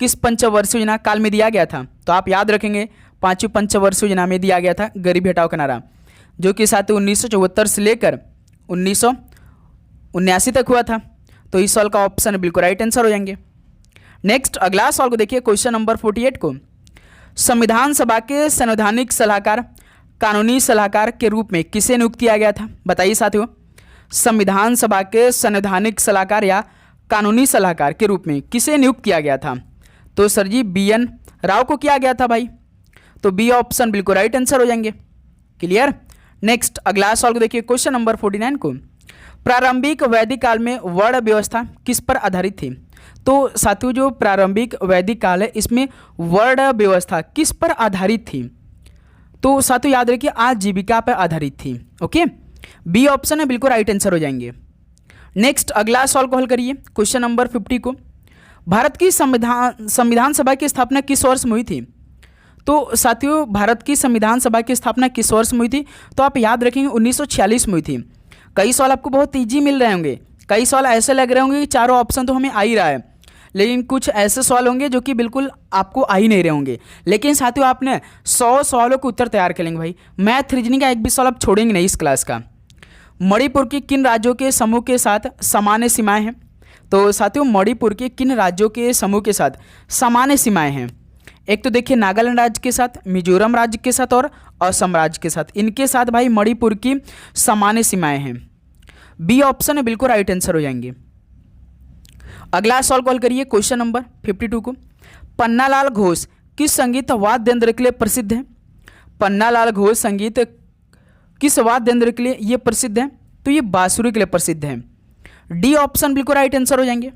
किस पंचवर्षीय योजना काल में दिया गया था। तो आप याद रखेंगे 5वीं पंचवर्षीय योजना में दिया गया था गरीबी हटाओ का नारा, जो कि साथियों 1974 से लेकर 1979 तक हुआ था। तो इस सवाल का ऑप्शन बिल्कुल राइट आंसर हो जाएंगे। नेक्स्ट अगला सवाल को देखिए क्वेश्चन नंबर 48 को। संविधान सभा के संवैधानिक सलाहकार कानूनी सलाहकार के रूप में किसे नियुक्त किया गया था, बताइए साथियों। संविधान सभा के संवैधानिक सलाहकार या कानूनी सलाहकार के रूप में किसे नियुक्त किया गया था। तो सर जी BN राव को किया गया था भाई। तो बी ऑप्शन बिल्कुल राइट आंसर हो जाएंगे। क्लियर। नेक्स्ट अगला सवाल को देखिए क्वेश्चन नंबर 49 को। प्रारंभिक वैदिक काल में वर्ण व्यवस्था किस पर आधारित थी। तो साथियों जो प्रारंभिक वैदिक काल है इसमें वर्ण व्यवस्था किस पर आधारित थी। तो साथियों याद रखिए आजीविका पर आधारित थी। ओके, बी ऑप्शन है बिल्कुल राइट आंसर हो जाएंगे। नेक्स्ट अगला सवाल को हल करिए क्वेश्चन नंबर 50 को। भारत की संविधान सभा की स्थापना किस वर्ष में हुई थी। तो साथियों भारत की संविधान सभा की स्थापना किस वर्ष में हुई थी। तो आप याद रखेंगे 1946 में हुई थी। कई सवाल आपको बहुत ईजी मिल रहे होंगे, कई सवाल ऐसे लग रहे होंगे कि चारों ऑप्शन तो हमें आ ही रहा है, लेकिन कुछ ऐसे सवाल होंगे जो कि बिल्कुल आपको आ ही नहीं रहे होंगे। लेकिन साथियों आपने 100 सवालों के उत्तर तैयार कर लेंगे भाई। मैथ रीजनिंग का एक भी सवाल आप छोड़ेंगे नहीं इस क्लास का। मणिपुर के किन राज्यों के समूह के साथ सामान्य सीमाएं हैं। तो साथियों मणिपुर के किन राज्यों के समूह के साथ सामान्य सीमाएं हैं। एक तो देखिए नागालैंड राज्य के साथ, मिजोरम राज्य के साथ और असम राज्य के साथ, इनके साथ भाई मणिपुर की सामान्य सीमाएं हैं। बी ऑप्शन है बिल्कुल राइट आंसर हो जाएंगे। अगला सवाल कॉल करिए क्वेश्चन नंबर 52 को। पन्नालाल घोष किस संगीत वाद्य यंत्र के लिए प्रसिद्ध है। पन्नालाल घोष संगीत किस वाद्य यंत्र के लिए ये प्रसिद्ध है? तो ये बांसुरी के लिए प्रसिद्ध है। डी ऑप्शन बिल्कुल राइट आंसर हो जाएंगे।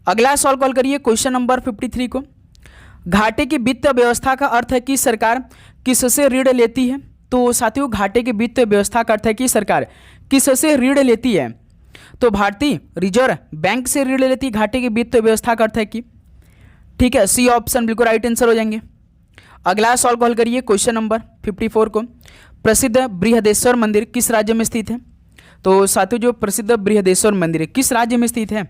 अगला सवाल कॉल करिए क्वेश्चन नंबर 53 को। घाटे की वित्त व्यवस्था का अर्थ है कि सरकार किससे ऋण लेती है? तो साथियों घाटे की वित्त व्यवस्था का अर्थ है कि सरकार किससे ऋण लेती है? तो भारतीय रिजर्व बैंक से ऋण लेती है। घाटे की वित्त व्यवस्था का अर्थ है कि, ठीक है, सी ऑप्शन बिल्कुल राइट आंसर हो जाएंगे। अगला सवाल कॉल करिए क्वेश्चन नंबर 54 को। प्रसिद्ध बृहदेश्वर मंदिर किस राज्य में स्थित है? तो साथियों जो प्रसिद्ध बृहदेश्वर मंदिर किस राज्य में स्थित है?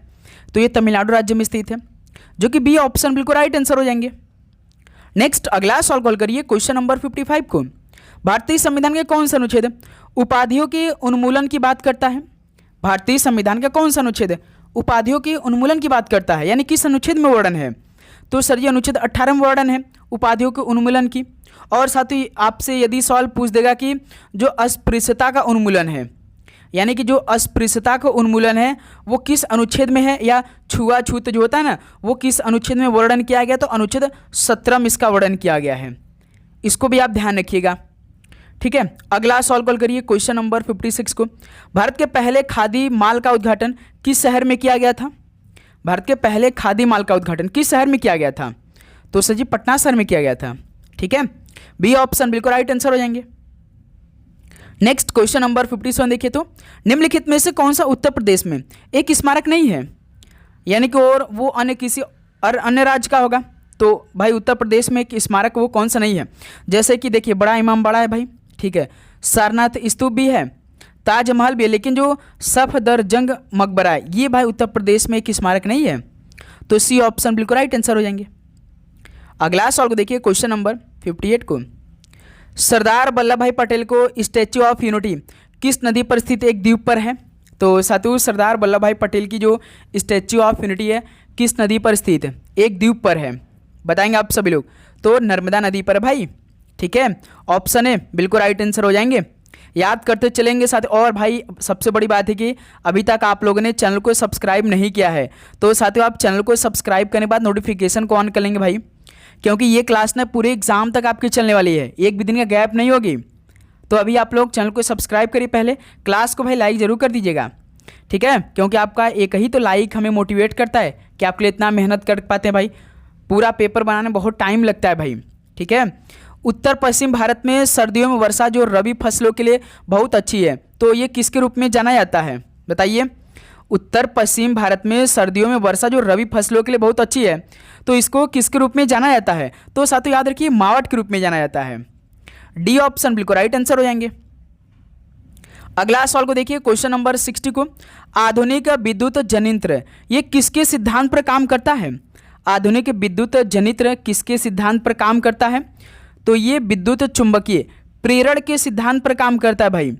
तो ये तमिलनाडु राज्य में स्थित है, जो कि बी ऑप्शन बिल्कुल राइट आंसर हो जाएंगे। नेक्स्ट अगला सवाल कॉल करिए क्वेश्चन नंबर 55 को। भारतीय संविधान के कौन सा अनुच्छेद उपाधियों के उन्मूलन की बात करता है? भारतीय संविधान का कौन सा अनुच्छेद उपाधियों के उन्मूलन की बात करता है, यानी किस अनुच्छेद में वर्णन है? तो सर ये अनुच्छेद 18 में वर्णन है उपाधियों के उन्मूलन की। और साथ ही आपसे यदि सवाल पूछ देगा कि जो अस्पृश्यता का उन्मूलन है, यानी कि जो अस्पृश्यता का उन्मूलन है वो किस अनुच्छेद में है, या छुआछूत जो होता है ना वो किस अनुच्छेद में वर्णन किया गया? तो अनुच्छेद 17 में इसका वर्णन किया गया है। इसको भी आप ध्यान रखिएगा, ठीक है। अगला सवाल कॉल करिए क्वेश्चन नंबर 56 को। भारत के पहले खादी माल का उद्घाटन किस शहर में किया गया था? भारत के पहले खादी माल का उद्घाटन किस शहर में किया गया था? तो सर जी पटना शहर में किया गया था, ठीक है। बी ऑप्शन बिल्कुल राइट आंसर हो जाएंगे। नेक्स्ट क्वेश्चन नंबर 57 देखिए तो। निम्नलिखित में से कौन सा उत्तर प्रदेश में एक स्मारक नहीं है, यानी कि और वो अन्य किसी और अन्य राज्य का होगा? तो भाई उत्तर प्रदेश में एक स्मारक वो कौन सा नहीं है? जैसे कि देखिए बड़ा इमाम बाड़ा है भाई, ठीक है, सारनाथ स्तूप भी है, ताजमहल भी है, लेकिन जो सफदरजंग मकबरा है ये भाई उत्तर प्रदेश में एक स्मारक नहीं है। तो सी ऑप्शन बिल्कुल राइट आंसर हो जाएंगे। अगला सवाल को देखिए क्वेश्चन नंबर 58 को। सरदार वल्लभ भाई पटेल को स्टैच्यू ऑफ यूनिटी किस नदी पर स्थित एक द्वीप पर है? तो साथियों सरदार वल्लभ भाई पटेल की जो स्टैच्यू ऑफ यूनिटी है किस नदी पर स्थित है? एक द्वीप पर है, बताएंगे आप सभी लोग। तो नर्मदा नदी पर भाई, ठीक है, ऑप्शन ए बिल्कुल राइट आंसर हो जाएंगे। याद करते चलेंगे साथ। और भाई सबसे बड़ी बात है कि अभी तक आप लोगों ने चैनल को सब्सक्राइब नहीं किया है, तो साथियों आप चैनल को सब्सक्राइब करने के बाद नोटिफिकेशन को ऑन कर लेंगे भाई, क्योंकि ये क्लास ना पूरे एग्जाम तक आपकी चलने वाली है, एक भी दिन का गैप नहीं होगी। तो अभी आप लोग चैनल को सब्सक्राइब करिए, पहले क्लास को भाई लाइक ज़रूर कर दीजिएगा, ठीक है, क्योंकि आपका एक ही तो लाइक हमें मोटिवेट करता है कि आपके लिए इतना मेहनत कर पाते हैं भाई। पूरा पेपर बनाने में बहुत टाइम लगता है भाई, ठीक है। उत्तर पश्चिम भारत में सर्दियों में वर्षा जो रबी फसलों के लिए बहुत अच्छी है, तो ये किसके रूप में जाना जाता है? बताइए। उत्तर पश्चिम भारत में सर्दियों में वर्षा जो रबी फसलों के लिए बहुत अच्छी है, तो इसको किसके रूप में जाना जाता है? तो साथियों याद रखिए मावट के रूप में जाना जाता है। डी ऑप्शन बिल्कुल राइट आंसर हो जाएंगे। अगला सवाल को देखिए क्वेश्चन नंबर 60 को। आधुनिक विद्युत जनित्र ये किसके सिद्धांत पर काम करता है? आधुनिक विद्युत जनित्र किसके सिद्धांत पर काम करता है? तो ये विद्युत चुंबकीय प्रेरण के सिद्धांत पर काम करता है भाई।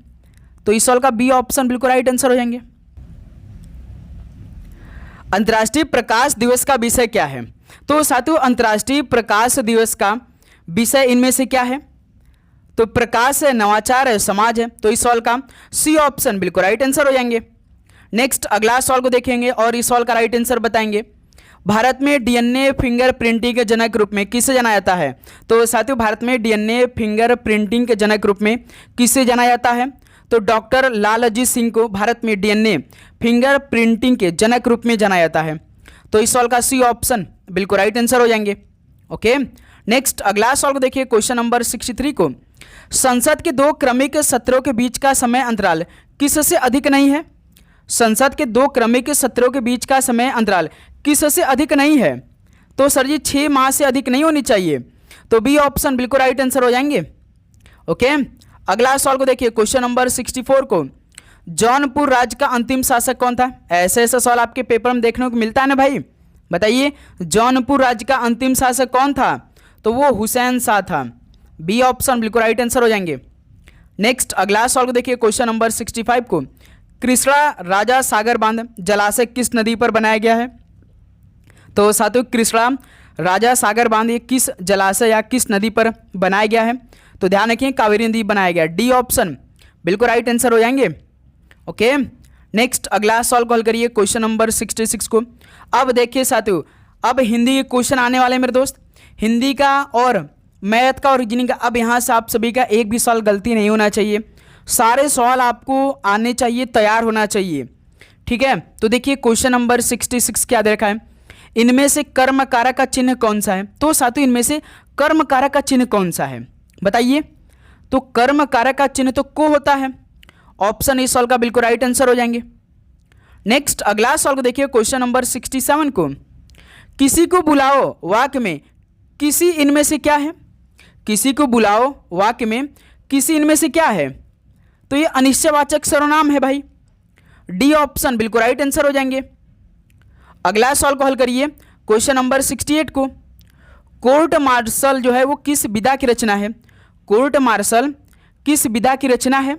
तो इस सवाल का बी ऑप्शन बिल्कुल राइट आंसर हो जाएंगे। अंतर्राष्ट्रीय प्रकाश दिवस का विषय क्या है? तो साथियों अंतर्राष्ट्रीय प्रकाश दिवस का विषय इनमें से क्या है? तो प्रकाश है, नवाचार है, समाज है। तो इस सवाल का सी ऑप्शन बिल्कुल राइट आंसर हो जाएंगे। नेक्स्ट अगला सवाल को देखेंगे और इस सवाल का राइट आंसर बताएंगे। भारत में डीएनए फिंगरप्रिंटिंग के जनक रूप में किसे जाना जाता है? तो साथियों भारत में डीएनए फिंगरप्रिंटिंग के जनक रूप में किसे जाना जाता है? तो डॉक्टर लालजी सिंह को भारत में डीएनए फिंगरप्रिंटिंग के जनक रूप में जाना जाता है। तो इस सवाल का सी ऑप्शन बिल्कुल राइट आंसर हो जाएंगे। ओके, नेक्स्ट अगला सवाल को देखिए क्वेश्चन नंबर 63 को। संसद के 2 क्रमिक सत्रों के बीच का समय अंतराल किससे अधिक नहीं है? संसद के 2 क्रमिक सत्रों के बीच का समय अंतराल किससे अधिक नहीं है? तो सर जी 6 माह से अधिक नहीं होनी चाहिए। तो बी ऑप्शन बिल्कुल राइट आंसर हो जाएंगे। ओके, अगला सवाल को देखिए क्वेश्चन नंबर 64 को। जौनपुर राज्य का अंतिम शासक कौन था? ऐसे सवाल आपके पेपर में देखने को मिलता है ना भाई, बताइए। जौनपुर राज्य का अंतिम शासक कौन था? तो वो हुसैन शाह था। बी ऑप्शन बिल्कुल राइट आंसर हो जाएंगे। नेक्स्ट अगला सवाल को देखिए क्वेश्चन नंबर 65 को। कृष्णा राजा सागर बांध जलाशय किस नदी पर बनाया गया है? तो साथियों कृष्णा राजा सागर बांध ये किस जलाशय या किस नदी पर बनाया गया है? तो ध्यान रखिए कावेरी नदी बनाया गया। डी ऑप्शन बिल्कुल राइट आंसर हो जाएंगे। ओके, नेक्स्ट अगला सवाल कॉल करिए क्वेश्चन नंबर 66 को। अब देखिए साथियों अब हिंदी के क्वेश्चन आने वाले मेरे दोस्त, हिंदी का और मैथ का और रीजनिंग का। अब यहाँ से आप सभी का एक भी सवाल गलती नहीं होना चाहिए। सारे सवाल आपको आने चाहिए, तैयार होना चाहिए, ठीक है। तो देखिए क्वेश्चन नंबर 66 क्या दे रखा है, इनमें से कर्म कारक का चिन्ह कौन सा है। तो साथियों इनमें से कर्म कारक का चिन्ह कौन सा है बताइए। तो कर्म कारक का चिन्ह तो को होता है, ऑप्शन इस सवाल का बिल्कुल राइट आंसर हो जाएंगे। नेक्स्ट अगला सवाल को देखिए क्वेश्चन नंबर 67 को, किसी को बुलाओ वाक्य में किसी इनमें से क्या है। किसी को बुलाओ वाक्य में किसी इनमें से क्या है। तो ये अनिश्चयवाचक सर्वनाम है भाई, डी ऑप्शन बिल्कुल राइट आंसर हो जाएंगे। अगला सवाल को हल करिए क्वेश्चन नंबर 68 को, कोर्ट मार्शल जो है वो किस विधा की रचना है। कोर्ट मार्शल किस विधा की रचना है।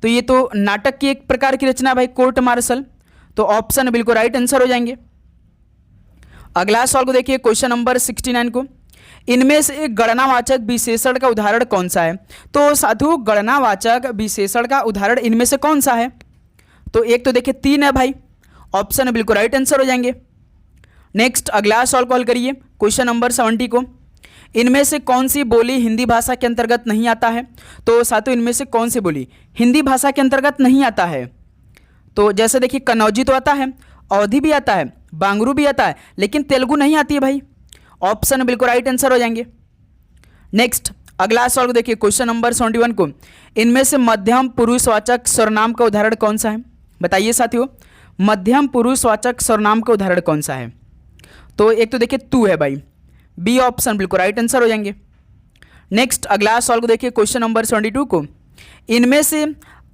तो ये तो नाटक की एक प्रकार की रचना भाई कोर्ट मार्शल, तो ऑप्शन बिल्कुल राइट आंसर हो जाएंगे। अगला सवाल को देखिए क्वेश्चन नंबर 69 को, इनमें से गणनावाचक विशेषण का उदाहरण कौन सा है। तो साथियों गणनावाचक विशेषण का उदाहरण इनमें से कौन सा है। तो एक तो देखिए 3 है भाई, ऑप्शन बिल्कुल राइट आंसर हो जाएंगे। नेक्स्ट अगला सवाल को हल करिए क्वेश्चन नंबर 70 को, इनमें से कौन सी बोली हिंदी भाषा के अंतर्गत नहीं आता है। तो साथियों इनमें से कौन सी बोली हिंदी भाषा के अंतर्गत नहीं आता है। तो जैसे देखिए कन्नौजी तो आता है, अवधी भी आता है, बांगरू भी आता है, लेकिन तेलुगु नहीं आती है भाई, ऑप्शन बिल्कुल राइट आंसर हो जाएंगे। नेक्स्ट अगला सवाल को देखिए क्वेश्चन नंबर 71 को, इनमें से मध्यम पुरुषवाचक सर्वनाम का उदाहरण कौन सा है बताइए साथियों। मध्यम पुरुषवाचक सर्वनाम का उदाहरण कौन सा है। तो एक तो देखिए तू है भाई, बी ऑप्शन बिल्कुल राइट आंसर हो जाएंगे। नेक्स्ट अगला सवाल को देखिए क्वेश्चन नंबर 72 को, इनमें से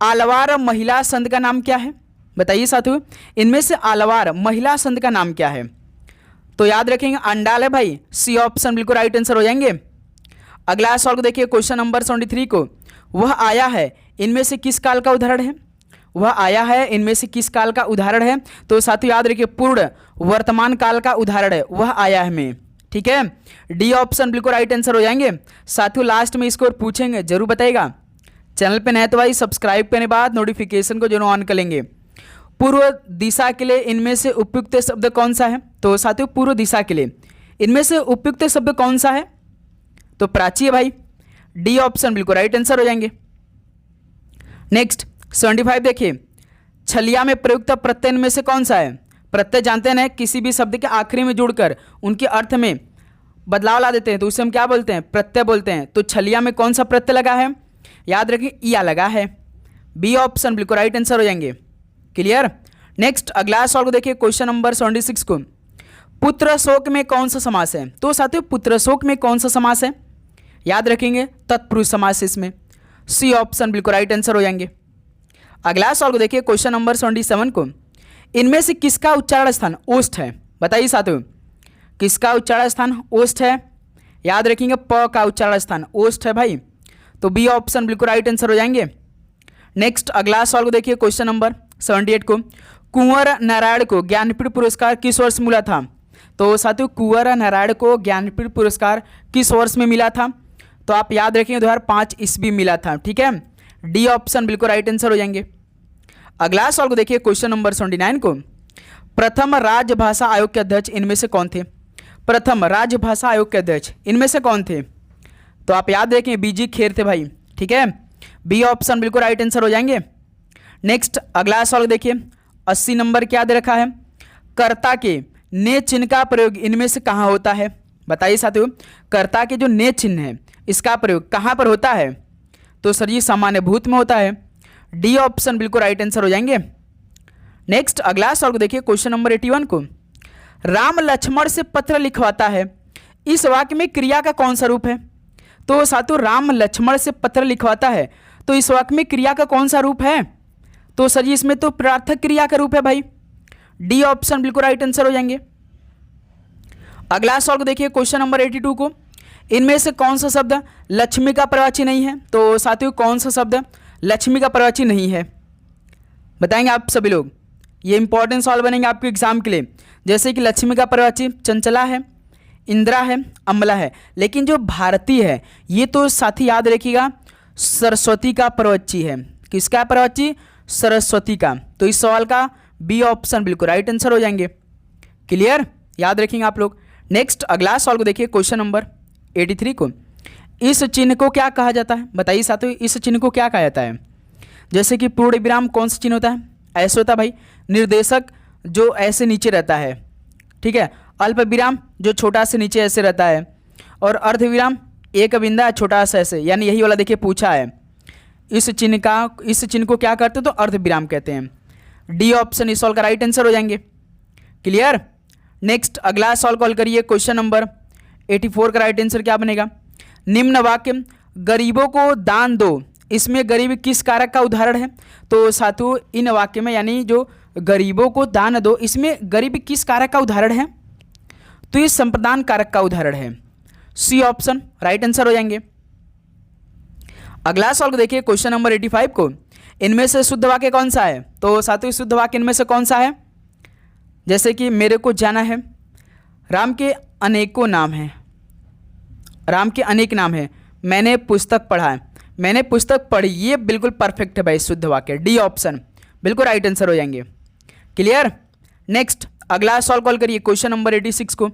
आलवार महिला संत का नाम क्या है बताइए साथियों। इनमें से आलवार महिला संत का नाम क्या है। तो याद रखेंगे अंडाल है भाई, सी ऑप्शन बिल्कुल राइट आंसर हो जाएंगे। अगला सवाल को देखिए क्वेश्चन नंबर 73 को, वह आया है इनमें से किस काल का उदाहरण है। वह आया है इनमें से किस काल का उदाहरण है। तो साथियों याद रखिए पूर्ण वर्तमान काल का उदाहरण है वह आया है में, ठीक है, डी ऑप्शन बिल्कुल राइट आंसर हो जाएंगे। साथियों लास्ट में स्कोर पूछेंगे जरूर बताइएगा। चैनल पे नए तो भाई सब्सक्राइब करने के बाद नोटिफिकेशन को जरूर ऑन कर लेंगे। पूर्व दिशा के लिए इनमें से उपयुक्त शब्द कौन सा है। तो साथियों पूर्व दिशा के लिए इनमें से उपयुक्त शब्द कौन सा है। तो प्राची है भाई, डी ऑप्शन बिल्कुल राइट आंसर हो जाएंगे। नेक्स्ट 75 देखिए, छलिया में प्रयुक्त प्रत्यय इनमें से कौन सा है। प्रत्यय जानते हैं किसी भी शब्द के आखिरी में जुड़कर उनके अर्थ में बदलाव ला देते हैं तो उसे हम क्या बोलते हैं, प्रत्यय बोलते हैं। तो छलिया में कौन सा प्रत्यय लगा है, याद रखिए इया लगा है, बी ऑप्शन बिल्कुल राइट आंसर हो जाएंगे। क्लियर। नेक्स्ट अगला सवाल को देखिए क्वेश्चन नंबर 76 को, पुत्र शोक में कौन सा समास है। तो साथियों पुत्र शोक में कौन सा समास है, याद रखेंगे तत्पुरुष समास इसमें, सी ऑप्शन बिल्कुल राइट आंसर हो जाएंगे। अगला सवाल को देखिए क्वेश्चन नंबर 77 को, इनमें से किसका उच्चारण स्थान ओष्ठ है बताइए साथियों। किसका उच्चारण स्थान ओष्ठ है, याद रखेंगे प का उच्चारण स्थान ओष्ठ है भाई, तो बी ऑप्शन बिल्कुल राइट आंसर हो जाएंगे। नेक्स्ट अगला सवाल को देखिए क्वेश्चन नंबर 78 को, कुंवर नारायण को ज्ञानपीठ पुरस्कार किस वर्ष मिला था। तो साथियों कुंवर नारायण को ज्ञानपीठ पुरस्कार किस वर्ष में मिला था। तो आप याद रखेंगे 2005 ईस्वी मिला था, ठीक है, डी ऑप्शन बिल्कुल राइट आंसर हो जाएंगे। अगला सवाल को देखिए क्वेश्चन नंबर 79 को, प्रथम राजभाषा आयोग के अध्यक्ष इनमें से कौन थे। प्रथम राजभाषा आयोग के अध्यक्ष इनमें से कौन थे। तो आप याद रखेंगे बीजी खेर थे भाई, ठीक है, बी ऑप्शन बिल्कुल राइट आंसर हो जाएंगे। नेक्स्ट अगला सवाल देखिए 80 नंबर क्या दे रखा है, कर्ता के ने चिन्ह का प्रयोग इनमें से कहाँ होता है बताइए साथियों। कर्ता के जो ने चिन्ह है इसका प्रयोग कहाँ पर होता है। तो सर ये सामान्य भूत में होता है, डी ऑप्शन बिल्कुल राइट आंसर हो जाएंगे। नेक्स्ट अगला सवाल को देखिए क्वेश्चन नंबर 81 को, राम लक्ष्मण से पत्र लिखवाता है, इस वाक्य में क्रिया का कौन सा रूप है। तो साथियों राम लक्ष्मण से पत्र लिखवाता है, तो इस वाक्य में क्रिया का कौन सा रूप है। तो सर जी इसमें तो प्रार्थक क्रिया का रूप है भाई, डी ऑप्शन बिल्कुल राइट आंसर हो जाएंगे। अगला सवाल को देखिए क्वेश्चन नंबर 82 को, इनमें से कौन सा शब्द लक्ष्मी का प्रवाची नहीं है। तो साथियों कौन सा शब्द लक्ष्मी का प्रवाची नहीं है बताएंगे आप सभी लोग। ये इंपॉर्टेंट सवाल बनेंगे आपके एग्जाम के लिए। जैसे कि लक्ष्मी का प्रवाची चंचला है, इंदिरा है, अमला है, लेकिन जो भारती है ये तो साथी याद रखिएगा सरस्वती का प्रवाची है। किसका प्रवाची, सरस्वती का। तो इस सवाल का बी ऑप्शन बिल्कुल राइट आंसर हो जाएंगे। क्लियर, याद रखेंगे आप लोग। नेक्स्ट अगला सवाल को देखिए क्वेश्चन नंबर 83 को, इस चिन्ह को क्या कहा जाता है बताइए साथियों। इस चिन्ह को क्या कहा जाता है। जैसे कि पूर्ण विराम कौन सा चिन्ह होता है, ऐसे होता है भाई। निर्देशक जो ऐसे नीचे रहता है, ठीक है। अल्प विराम जो छोटा से नीचे ऐसे रहता है, और अर्ध विराम एक बिंदा छोटा सा ऐसे, यानी यही वाला देखिए पूछा है। इस चिन्ह को क्या करते हैं, तो अर्ध विराम कहते हैं। डी ऑप्शन इस सवाल का राइट आंसर हो जाएंगे। क्लियर। नेक्स्ट अगला सवाल कॉल करिए, क्वेश्चन नंबर 84 का राइट आंसर क्या बनेगा। निम्न वाक्य गरीबों को दान दो, इसमें गरीब किस कारक का उदाहरण है। तो साथियों इन वाक्य में यानी जो गरीबों को दान दो, इसमें गरीब किस कारक का उदाहरण है, तो ये संप्रदान कारक का उदाहरण है। सी ऑप्शन राइट आंसर हो जाएंगे। अगला सवाल को देखिए, क्वेश्चन नंबर 85 को, इनमें से शुद्ध वाक्य कौन सा है। तो साथियों शुद्ध वाक्य इनमें से कौन सा है, जैसे कि मेरे को जाना है, राम के अनेकों नाम हैं, राम के अनेक नाम हैं, मैंने पुस्तक पढ़ा है, मैंने पुस्तक पढ़ी, ये बिल्कुल परफेक्ट है भाई शुद्ध वाक्य। डी ऑप्शन बिल्कुल राइट आंसर हो जाएंगे। क्लियर। नेक्स्ट अगला सवाल कॉल करिए, क्वेश्चन नंबर 86 को।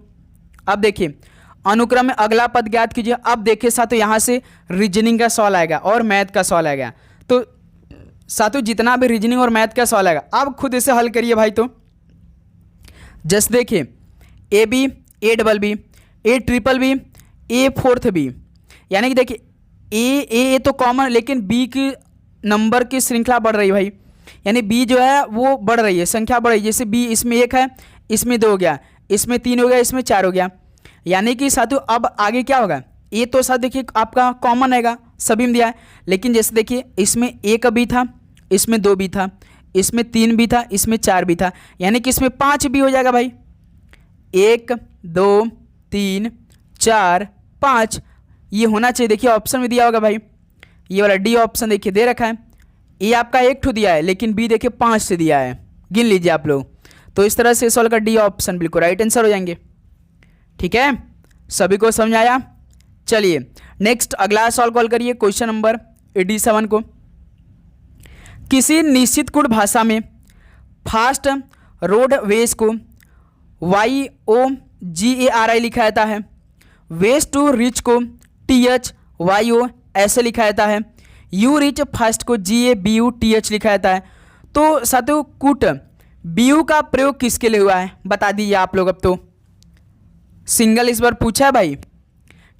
अब देखिए अनुक्रम में अगला पद ज्ञात कीजिए। अब देखिए साथियों यहाँ से रीजनिंग का सवाल आएगा और मैथ का सवाल आएगा। तो साथियों जितना भी रीजनिंग और मैथ का सवाल आएगा आप खुद इसे हल करिए भाई। तो जस्ट देखिए A B, A double B, A triple B, A fourth B, यानी कि देखिए ए तो कॉमन, लेकिन बी की नंबर की श्रृंखला बढ़ रही है भाई, यानी बी जो है वो बढ़ रही है, संख्या बढ़ रही है। जैसे बी इसमें 1 है, इसमें 2 हो गया, इसमें 3 हो गया, इसमें 4 हो गया, यानी कि साथियों अब आगे क्या होगा, ए तो साथ देखिए आपका कॉमन आएगा, सभी में दिया है। लेकिन जैसे देखिए इसमें 1 भी था, इसमें 2 भी था, इसमें 3 भी था, इसमें 4 भी था, यानी कि इसमें 5 भी हो जाएगा भाई। 1 2 3 4 5 ये होना चाहिए। देखिए ऑप्शन में दिया होगा भाई, ये वाला डी ऑप्शन देखिए दे रखा है। ए आपका 1 ठो दिया है, लेकिन बी देखिए 5 से दिया है, गिन लीजिए आप लोग। तो इस तरह से सवाल का डी ऑप्शन बिल्कुल राइट आंसर हो जाएंगे। ठीक है, सभी को समझ आया। चलिए नेक्स्ट अगला सवाल कॉल करिए, क्वेश्चन नंबर 87 को। किसी निश्चित कुट भाषा में फास्ट रोड वेज को YOGARI लिखा जाता है, वेज टू रिच को THYO ऐसे लिखा जाता है, यू रिच फास्ट को GABUTH लिखा जाता है। तो साथियों कुट BU का प्रयोग किसके लिए हुआ है बता दीजिए आप लोग। अब तो सिंगल इस बार पूछा है भाई,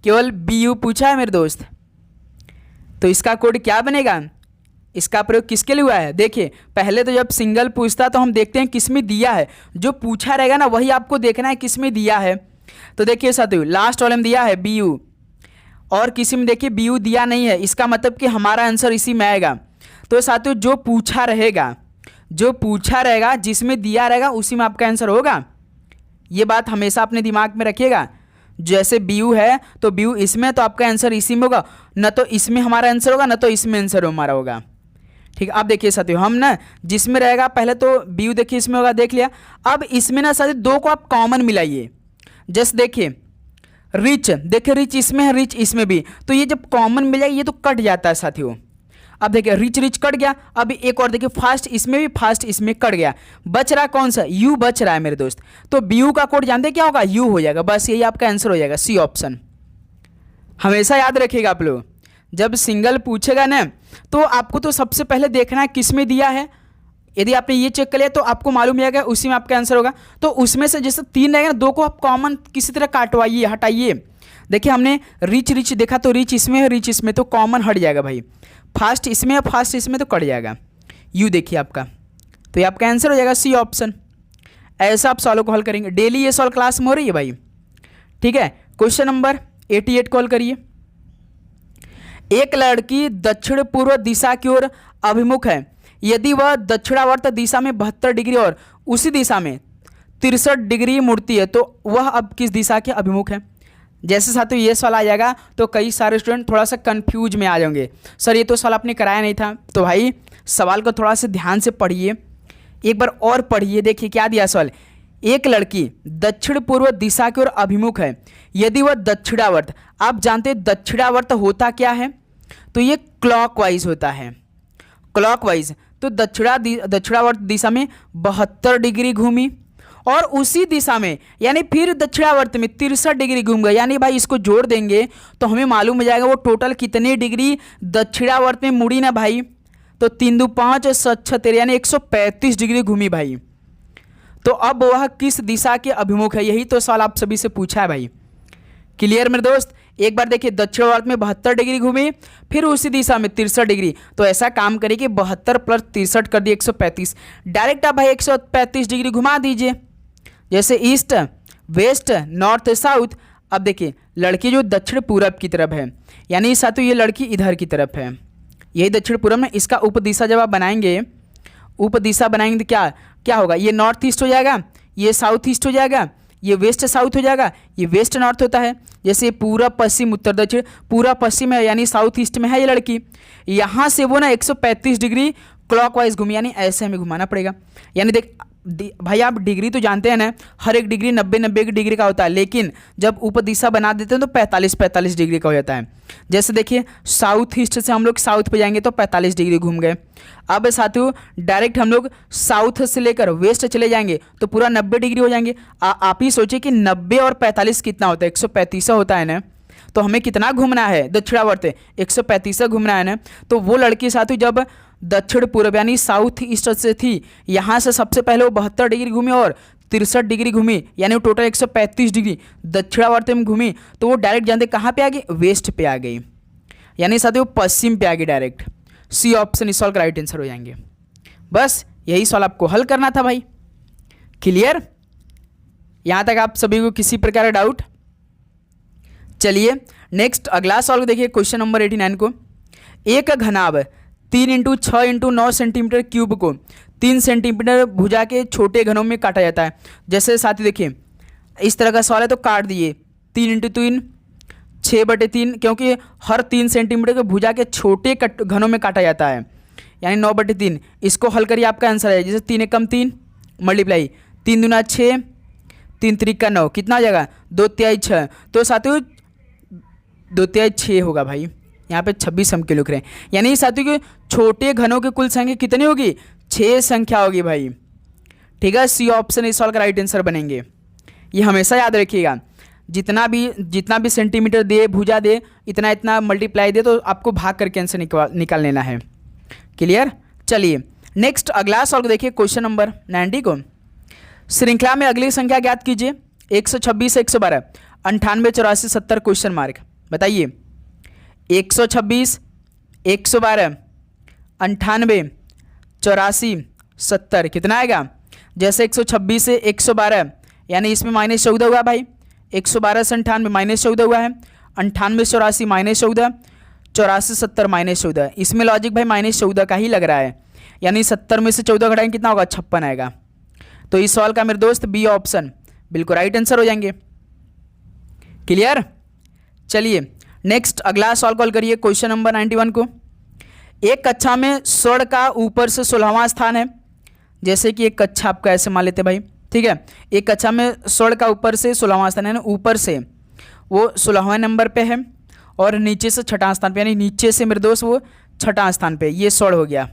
केवल BU पूछा है मेरे दोस्त। तो इसका कोड क्या बनेगा, इसका प्रयोग किसके लिए हुआ है। देखिए पहले तो जब सिंगल पूछता तो हम देखते हैं किसमें दिया है, जो पूछा रहेगा ना वही आपको देखना है किसमें दिया है। तो देखिए साथियों लास्ट वाले में दिया है BU, और किसी में देखिए BU दिया नहीं है, इसका मतलब कि हमारा आंसर इसी में आएगा। तो साथियों जो पूछा रहेगा, जो पूछा रहेगा जिसमें दिया रहेगा उसी में आपका आंसर होगा। ये बात हमेशा अपने दिमाग में रखिएगा। जैसे BU है तो BU इसमें, तो आपका आंसर इसी में होगा, न तो इसमें हमारा आंसर होगा न तो इसमें आंसर हमारा होगा। ठीक है, अब देखिए साथियों हम ना जिसमें रहेगा पहले तो BU देखिए इसमें होगा, देख लिया। अब इसमें ना साथियों 2 को आप कॉमन मिलाइए। जस्ट देखिए रिच, देखिए रिच इसमें है, रिच इसमें भी, तो ये जब कॉमन मिल जाएगा ये तो कट जाता है साथियों। अब देखिए रिच रिच कट गया, अब एक और देखिए फास्ट इसमें भी, फास्ट इसमें कट गया, बच रहा कौन सा, यू बच रहा है मेरे दोस्त। तो BU का कोड जानते क्या होगा, यू हो जाएगा, बस यही आपका आंसर हो जाएगा, सी ऑप्शन। हमेशा याद रखिएगा आप लोग, जब सिंगल पूछेगा ना तो आपको तो सबसे पहले देखना है किस में दिया है। यदि आपने ये चेक कर लिया तो आपको मालूम रहेगा उसी में आपका आंसर होगा। तो उसमें से जैसे 3 रहेगा ना, 2 को आप कॉमन किसी तरह काटवाइए, हटाइए। देखिए हमने रिच रिच देखा तो रिच इसमें है, रिच इसमें, तो कॉमन हट जाएगा भाई। फास्ट इसमें है, फास्ट इसमें, तो कट जाएगा। यू देखिए आपका, तो ये आपका आंसर हो जाएगा सी ऑप्शन। ऐसा आप सवालों को हल करेंगे, डेली ये सवाल क्लास में हो रही है भाई। ठीक है, क्वेश्चन नंबर 88 कॉल करिए। एक लड़की दक्षिण पूर्व दिशा की ओर अभिमुख है, यदि वह दक्षिणावर्त दिशा में 72 डिग्री और उसी दिशा में 63 डिग्री मुड़ती है तो वह अब किस दिशा के अभिमुख है। जैसे साथियों ये सवाल आ जाएगा तो कई सारे स्टूडेंट थोड़ा सा कंफ्यूज में आ जाएंगे, सर ये तो सवाल आपने कराया नहीं था। तो भाई सवाल को थोड़ा सा ध्यान से पढ़िए, एक बार और पढ़िए। देखिए क्या दिया सवाल, एक लड़की दक्षिण पूर्व दिशा की ओर अभिमुख है, यदि वह दक्षिणावर्त, आप जानते हैं दक्षिणावर्त होता क्या है, तो ये क्लॉकवाइज होता है, क्लॉकवाइज। तो दक्षिणावर्त दिशा में 72 डिग्री घूमी और उसी दिशा में यानी फिर दक्षिणावर्त में 63 डिग्री घूम गए, यानी भाई इसको जोड़ देंगे तो हमें मालूम हो जाएगा वो टोटल कितने डिग्री दक्षिणावर्त में मुड़ी ना भाई। तो 3 दू 5 7 6 13 यानी 135 डिग्री घूमी भाई। तो अब वह किस दिशा के अभिमुख है, यही तो सवाल आप सभी से पूछा है भाई। क्लियर मेरे दोस्त। एक बार देखिए दक्षिणावर्त में 72 डिग्री घूमी, फिर उसी दिशा में 63 डिग्री। तो ऐसा काम करिए कि 72 प्लस 63 कर दिए 135। डायरेक्ट आप भाई 135 डिग्री घुमा दीजिए, जैसे ईस्ट वेस्ट नॉर्थ साउथ। अब देखिए लड़की जो दक्षिण पूरब की तरफ है, यानी साथियों ये लड़की इधर की तरफ है, यही दक्षिण पूरब में। इसका उपदिशा जब आप बनाएंगे, उपदिशा बनाएंगे तो क्या क्या होगा, ये नॉर्थ ईस्ट हो जाएगा, ये साउथ ईस्ट हो जाएगा, ये वेस्ट साउथ हो जाएगा, ये वेस्ट नॉर्थ होता है। जैसे पूरा पश्चिम उत्तर दक्षिण, पूरा पश्चिम है यानी साउथ ईस्ट में है ये लड़की। यहाँ से वो ना 135 डिग्री क्लॉकवाइज घूमी, यानी ऐसे हमें घुमाना पड़ेगा। यानी देख भाई आप डिग्री तो जानते हैं ना, हर एक डिग्री 90 डिग्री का होता है, लेकिन जब उपदिशा बना देते हैं तो 45 डिग्री का हो जाता है। जैसे देखिए साउथ ईस्ट से हम लोग साउथ पे जाएंगे तो 45 डिग्री घूम गए। अब साथियों डायरेक्ट हम लोग साउथ से लेकर वेस्ट चले जाएंगे तो पूरा 90 डिग्री हो जाएंगे। आप ही सोचिए कि 90 और 45 कितना होता है, 135 होता है ना। तो हमें कितना घूमना है दक्षिणावर्त, 135 घूमना है ना। तो वो लड़की साथियों जब दक्षिण पूर्व यानी साउथ ईस्ट से थी, यहाँ से सबसे पहले वो 72 डिग्री घूमी और 63 डिग्री घूमी, यानी वो टोटल 135 डिग्री दक्षिणावर्त में घूमी। तो वो डायरेक्ट जानते कहाँ पे आ गई, वेस्ट पे आ गई, यानी साथियों पश्चिम पे आ गई डायरेक्ट। सी ऑप्शन इस सवाल का राइट आंसर हो जाएंगे। बस यही सवाल आपको हल करना था भाई। क्लियर, यहाँ तक आप सभी को किसी प्रकार का डाउट? चलिए नेक्स्ट अगला सवाल देखिए, क्वेश्चन नंबर 89 को। एक घनाभ 3 × 6 × 9 सेंटीमीटर क्यूब को 3 सेंटीमीटर भुजा के छोटे घनों में काटा जाता है। जैसे साथी देखिए इस तरह का सवाल है तो काट दिए 3 × 3 6/3, क्योंकि हर 3 सेंटीमीटर के भुजा के छोटे घनों में काटा जाता है, यानी 9/3। इसको हल करिए, आपका आंसर है जैसे 3 × 3 मल्टीप्लाई 3 दूना 6 3 3 9, कितना हो जाएगा 2 3 6। तो साथियों 2 3 6 होगा भाई, यहाँ पे 26 हम के लिख रहे हैं। यानी साथियों के छोटे घनों की कुल संख्या कितनी होगी, 6 संख्या होगी भाई। ठीक है, सी ऑप्शन इस सवाल का राइट आंसर बनेंगे। ये हमेशा याद रखिएगा, जितना भी सेंटीमीटर दे भुजा दे, इतना मल्टीप्लाई दे, तो आपको भाग करके आंसर निकाल लेना है। क्लियर। चलिए नेक्स्ट अगला सवाल देखिए, क्वेश्चन नंबर 90 को। श्रृंखला में अगली संख्या ज्ञात कीजिए, 126 112 98 84 70 क्वेश्चन मार्क। बताइए 126 112 98 84 70 कितना आएगा। जैसे 126 से 112 यानी इसमें -14 हुआ भाई, 112 से 98 -14 हुआ है, 98 से 84 -14, 84 70 -14। इसमें लॉजिक भाई -14 का ही लग रहा है, यानी 70 में से 14 घटाएंगे कितना होगा, 56 आएगा। तो इस सवाल का मेरे दोस्त बी ऑप्शन बिल्कुल राइट आंसर हो जाएंगे। क्लियर। चलिए नेक्स्ट अगला सवाल कॉल करिए, क्वेश्चन नंबर 91 को। एक कक्षा में स्वर्ण का ऊपर से 16वां स्थान है। जैसे कि एक कक्षा आपका ऐसे मान लेते भाई, ठीक है। एक कक्षा में स्वर्ण का ऊपर से 16वां स्थान है ना, ऊपर से वो 16वें नंबर पे है और नीचे से 6वां स्थान पे, यानी नीचे से मेरे दोस्त वो 6वां स्थान पे, ये स्वर्ण हो गया।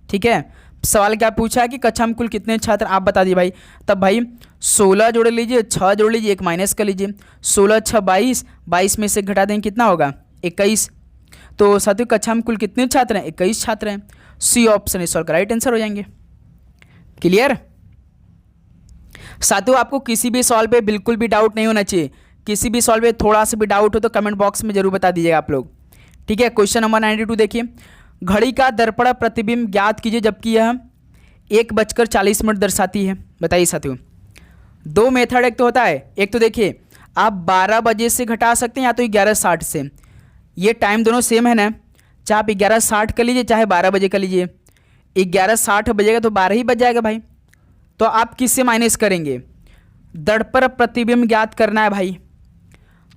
ठीक है, सवाल क्या पूछा है कि कक्षा में कुल कितने छात्र, आप बता दिए भाई। तब भाई 16 जोड़ लीजिए, 6 जोड़ लीजिए, 1 माइनस कर लीजिए। 16 6 22, 22 में से घटा देंगे कितना होगा 21। तो साथियों कक्षा में कुल कितने छात्र हैं, 21 छात्र हैं। सी ऑप्शन इस सवाल का राइट आंसर हो जाएंगे। क्लियर। साथियों आपको किसी भी सवाल पे बिल्कुल भी डाउट नहीं होना चाहिए। किसी भी सवाल पे थोड़ा सा भी डाउट हो तो कमेंट बॉक्स में जरूर बता दीजिएगा आप लोग। ठीक है, क्वेश्चन नंबर 92 देखिए। घड़ी का दर्पण प्रतिबिंब ज्ञात कीजिए जबकि यह 1:40 दर्शाती है। बताइए साथियों, दो मेथड एक तो होता है, एक तो देखिए आप 12 बजे से घटा सकते हैं या तो 11:60 से। ये टाइम दोनों सेम है ना, चाहे आप 11:60 कर लीजिए चाहे 12 बजे कर लीजिए। 11:60 बजेगा तो 12 ही बज जाएगा भाई। तो आप किससे माइनस करेंगे, दर्पण प्रतिबिंब ज्ञात करना है भाई।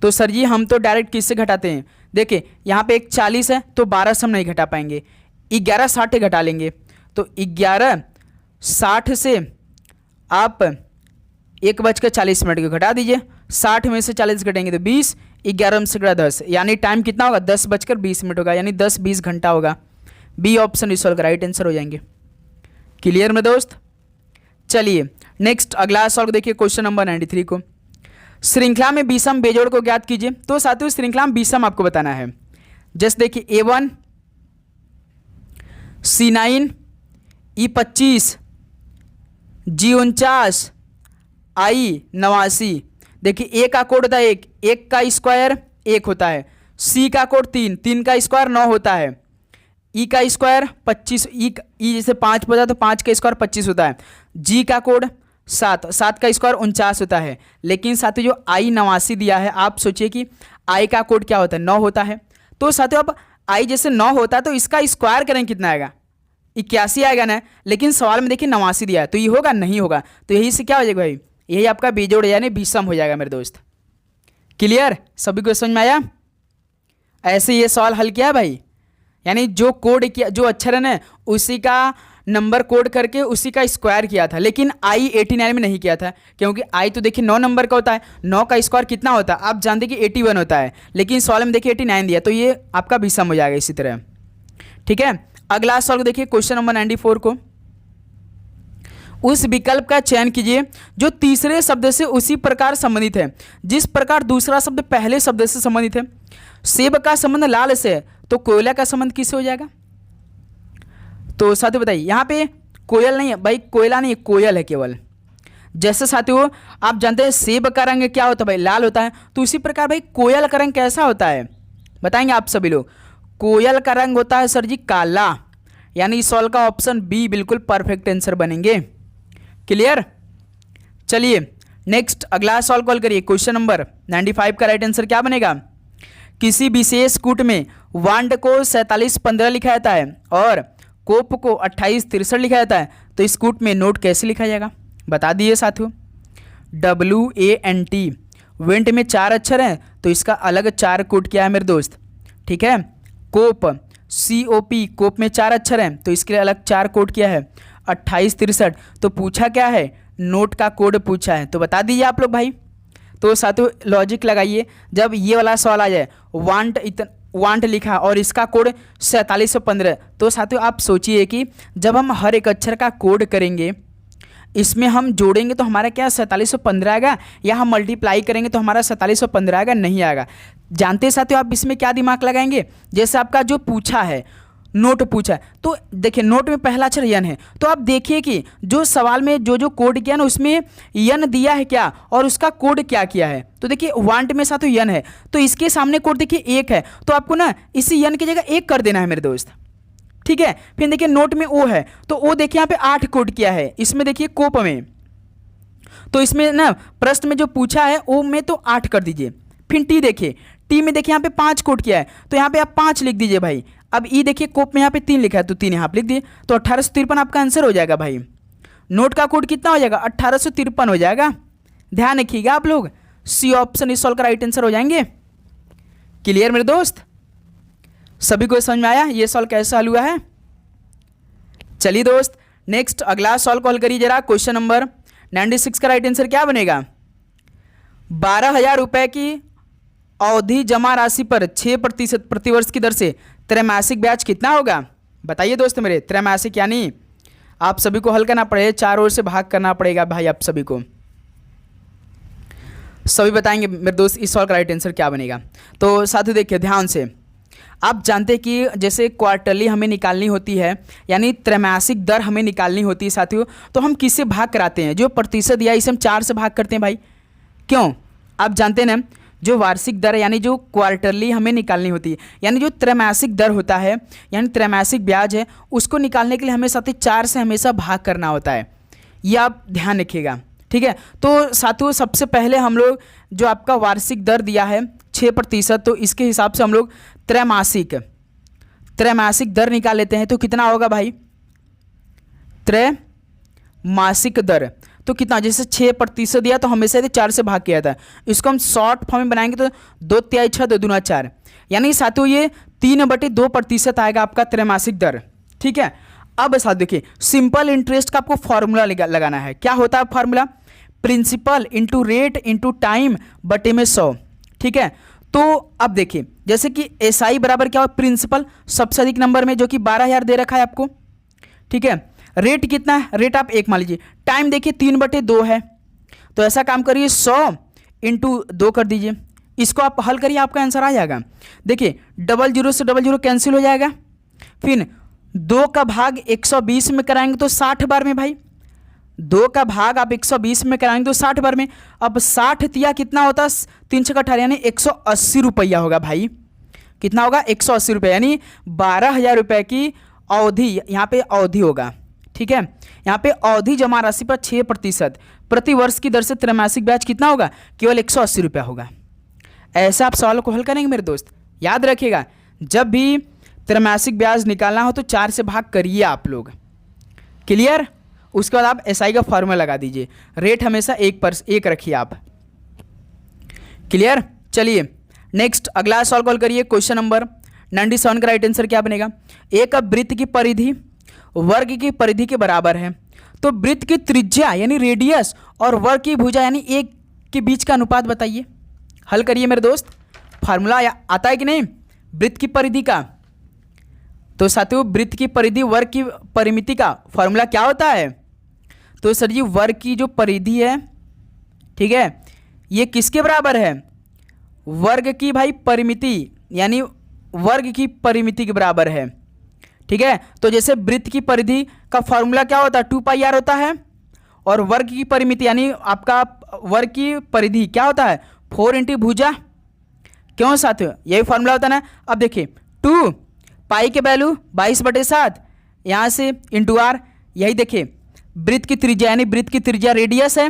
तो सर जी हम तो डायरेक्ट किससे घटाते हैं, देखिए यहाँ पे 1:40 है तो 12 से हम नहीं घटा पाएंगे, 11:60 घटा लेंगे। तो 11:60 से आप 1:40 को घटा दीजिए, 60 में से 40 घटेंगे तो 20, 11 में से घटा 10, यानी टाइम कितना होगा 10:20 होगा, यानी 10-20 घंटा होगा। बी ऑप्शन इस सवाल का राइट आंसर हो जाएंगे। क्लियर में दोस्त। चलिए नेक्स्ट अगला सवाल देखिए, क्वेश्चन नंबर 93 को। श्रृंखला में विषम बेजोड़ को ज्ञात कीजिए। तो साथियों श्रृंखला में विषम आपको बताना है। जस्ट देखिए A1 C9, E25, G49, I89। देखिए ए का कोड होता है एक, एक का स्क्वायर एक होता है। सी का कोड 3, 3 का स्क्वायर 9 होता है। ई का स्क्वायर 25, ई जैसे 5 बचा तो 5 का स्क्वायर 25 होता है। जी का कोड 7, 7 का स्क्वायर 49 होता है। लेकिन साथियों जो I89 दिया है, आप सोचिए कि आई का कोड क्या होता है, 9 होता है। तो साथियों अब आई जैसे 9 होता है तो इसका स्क्वायर करें कितना आएगा, 81 आएगा ना। लेकिन सवाल में देखिए 89 दिया है, तो ये होगा नहीं होगा। तो यही से क्या हो जाएगा भाई, यही आपका बीजोड़ यानी विषम हो जाएगा मेरे दोस्त। क्लियर, सभी को समझ में आया? ऐसे ये सवाल हल किया है भाई, यानी जो कोड किया, जो अक्षर है ना उसी का नंबर कोड करके उसी का स्क्वायर किया था। लेकिन I89 में नहीं किया था, क्योंकि आई तो देखिए 9 नंबर का होता है, 9 का स्क्वायर कितना होता है आप जानते कि 81 होता है। लेकिन सवाल में देखिए 89 दिया, तो ये आपका विषम हो जाएगा इसी तरह। ठीक है, अगला सवाल देखिए क्वेश्चन नंबर 94 को। उस विकल्प का चयन कीजिए जो तीसरे शब्द से उसी प्रकार संबंधित है जिस प्रकार दूसरा शब्द पहले शब्द से संबंधित है। सेब का संबंध लाल से, तो कोयला का संबंध किससे हो जाएगा? तो साथियों बताइए, यहाँ पे कोयल नहीं है भाई, कोयला नहीं है, कोयल है केवल। जैसे साथियों आप जानते हैं सेब का रंग क्या होता है भाई, लाल होता है। तो उसी प्रकार भाई कोयल का रंग कैसा होता है बताएंगे आप सभी लोग। कोयल का रंग होता है सर जी काला, यानी इस सवाल का ऑप्शन बी बिल्कुल परफेक्ट आंसर बनेंगे। क्लियर, चलिए नेक्स्ट अगला सवाल कॉल करिए। क्वेश्चन नंबर 95 का राइट आंसर क्या बनेगा? किसी विशेष कूट में वांड को 4715 लिखा जाता है और कोप को 2863 लिखा जाता है, तो इस कूट में नोट कैसे लिखा जाएगा बता दिए साथियों। WANT, वेंट में 4 अक्षर हैं तो इसका अलग 4 कोड क्या है मेरे दोस्त। ठीक है, कोप COP, कोप में 4 अक्षर हैं तो इसके लिए अलग 4 कोड क्या है 2863। तो पूछा क्या है, नोट का कोड पूछा है, तो बता दीजिए आप लोग भाई। तो साथियों लॉजिक लगाइए, जब ये वाला सवाल आ जाए वांट लिखा और इसका कोड 4715, तो साथियों आप सोचिए कि जब हम हर एक अक्षर का कोड करेंगे, इसमें हम जोड़ेंगे तो हमारा क्या 4715 आएगा, या हम मल्टीप्लाई करेंगे तो हमारा 4715 आएगा, नहीं आएगा। जानते साथियों आप इसमें क्या दिमाग लगाएंगे, जैसे आपका जो पूछा है नोट पूछा है, तो देखिए नोट में पहला अक्षर यन है, तो आप देखिए कि जो सवाल में जो कोड किया ना उसमें यन दिया है क्या और उसका कोड क्या किया है। तो देखिए वांट में साथ यन है तो इसके सामने कोड देखिए 1 है, तो आपको ना इसी यन की जगह 1 कर देना है मेरे दोस्त। ठीक है, फिर देखिए नोट में ओ है तो ओ देखिए यहाँ पे 8 कोड किया है, इसमें देखिए कोप में, तो इसमें ना प्रश्न में जो पूछा है ओ में तो 8 कर दीजिए। फिर टी देखिए, टी में देखिए यहाँ पे 5 कोड किया है तो यहाँ पे आप 5 लिख दीजिए भाई। अब ई देखिए कोप में यहाँ पे 3 लिखा है तो 3 यहाँ पे लिख दिए, तो 1853 आपका आंसर हो जाएगा भाई। नोट का कोड कितना हो जाएगा 1853 हो जाएगा। ध्यान रखिएगा आप लोग, सी ऑप्शन इस सॉल्व का राइट आंसर हो जाएंगे। क्लियर मेरे दोस्त, सभी को समझ में आया ये सॉल्व कैसे हल हुआ है? चलिए दोस्त नेक्स्ट अगला सॉल्व कॉल करिए जरा। क्वेश्चन नंबर 96 का राइट आंसर क्या बनेगा? 12,000 रुपए की अवधि जमा राशि पर 6% प्रतिवर्ष की दर से त्रैमासिक ब्याज कितना होगा बताइए दोस्त मेरे। त्रैमासिक यानी आप सभी को हल करना पड़ेगा, 4 ओर से भाग करना पड़ेगा भाई आप सभी को। सभी बताएंगे मेरे दोस्त इस सवाल का राइट आंसर क्या बनेगा। तो साथियों देखिए ध्यान से, आप जानते हैं कि जैसे क्वार्टरली हमें निकालनी होती है यानी त्रैमासिक दर हमें निकालनी होती है साथियों, तो हम किससे भाग कराते हैं? जो प्रतिशत दिया इसे हम 4 से भाग करते हैं भाई। क्यों? आप जानते हैं ना जो वार्षिक दर यानी जो क्वार्टरली हमें निकालनी होती है, यानी जो त्रैमासिक दर होता है यानी त्रैमासिक ब्याज है, उसको निकालने के लिए हमें साथियों 4 से हमेशा भाग करना होता है, ये आप ध्यान रखिएगा। ठीक है, तो साथियों सबसे पहले हम लोग जो आपका वार्षिक दर दिया है 6%, तो इसके हिसाब से हम लोग त्रैमासिक दर निकाल लेते हैं। तो कितना होगा भाई त्रैमासिक दर, तो कितना जैसे 6% दिया तो हमेशा 4 से भाग किया था, इसको हम शॉर्ट फॉर्म में बनाएंगे तो 2 तिहाई 6 2 दूना 4, यानी साथियों ये 3/2% आएगा आपका त्रैमासिक दर। ठीक है, अब साथ देखिए सिंपल इंटरेस्ट का आपको फॉर्मूला लगाना है। क्या होता है formula? Principal into rate into time बटे में 100। ठीक है, तो अब देखिए जैसे कि SI बराबर क्या हो, प्रिंसिपल सबसे अधिक नंबर में जो कि 12,000 दे रखा है आपको। ठीक है, रेट कितना है? रेट आप 1 मान लीजिए। टाइम देखिए 3/2 है, तो ऐसा काम करिए 100 इंटू 2 कर दीजिए, इसको आप हल करिए आपका आंसर आ जाएगा। देखिए 00 से 00 कैंसिल हो जाएगा, फिर 2 का भाग 120 में कराएंगे तो 60 बार में भाई, 2 का भाग आप 120 में कराएंगे तो 60 बार में। अब 60 तिया कितना होता है, 3 छक्का 18 यानी 180 रुपया होगा भाई। कितना होगा, 180 रुपये, यानी 12,000 रुपये की अवधि, यहाँ पे अवधि होगा, ठीक है। यहाँ पे अवधि जमा राशि पर 6% प्रति वर्ष की दर से त्रैमासिक ब्याज कितना होगा, केवल 180 रुपया होगा। ऐसा आप सवाल को हल करेंगे मेरे दोस्त। याद रखिएगा, जब भी त्रैमासिक ब्याज निकालना हो तो 4 से भाग करिए आप लोग। क्लियर। उसके बाद आप एसआई का फॉर्मूला लगा दीजिए, रेट हमेशा 1 रखिए आप। क्लियर। चलिए नेक्स्ट अगला सवाल कॉल करिए। क्वेश्चन नंबर 97 का राइट आंसर क्या बनेगा। एक वृत्त की परिधि वर्ग की परिधि के बराबर है, तो वृत्त की त्रिज्या यानी रेडियस और वर्ग की भुजा यानी एक के बीच का अनुपात बताइए। हल करिए मेरे दोस्त। फार्मूला आता है कि नहीं वृत्त की परिधि का। तो साथियों वृत्त की परिधि वर्ग की परिमिति का फार्मूला क्या होता है। तो सर जी वर्ग की जो परिधि है, ठीक है, ये किसके बराबर है, वर्ग की भाई परिमिति, यानी वर्ग की परिमिति के बराबर है, ठीक है। तो जैसे वृत्त की परिधि का फॉर्मूला क्या होता है, 2πr होता है, और वर्ग की परिमिति यानी आपका वर्ग की परिधि क्या होता है, 4 इंटू भुजा। क्यों साथियों, यही फॉर्मूला होता है ना। अब देखिए 2 पाई के वैल्यू 22/7 यहाँ से इंटू आर, यही देखिए वृत्त की त्रिज्या यानी वृत्त की त्रिज्या रेडियस है,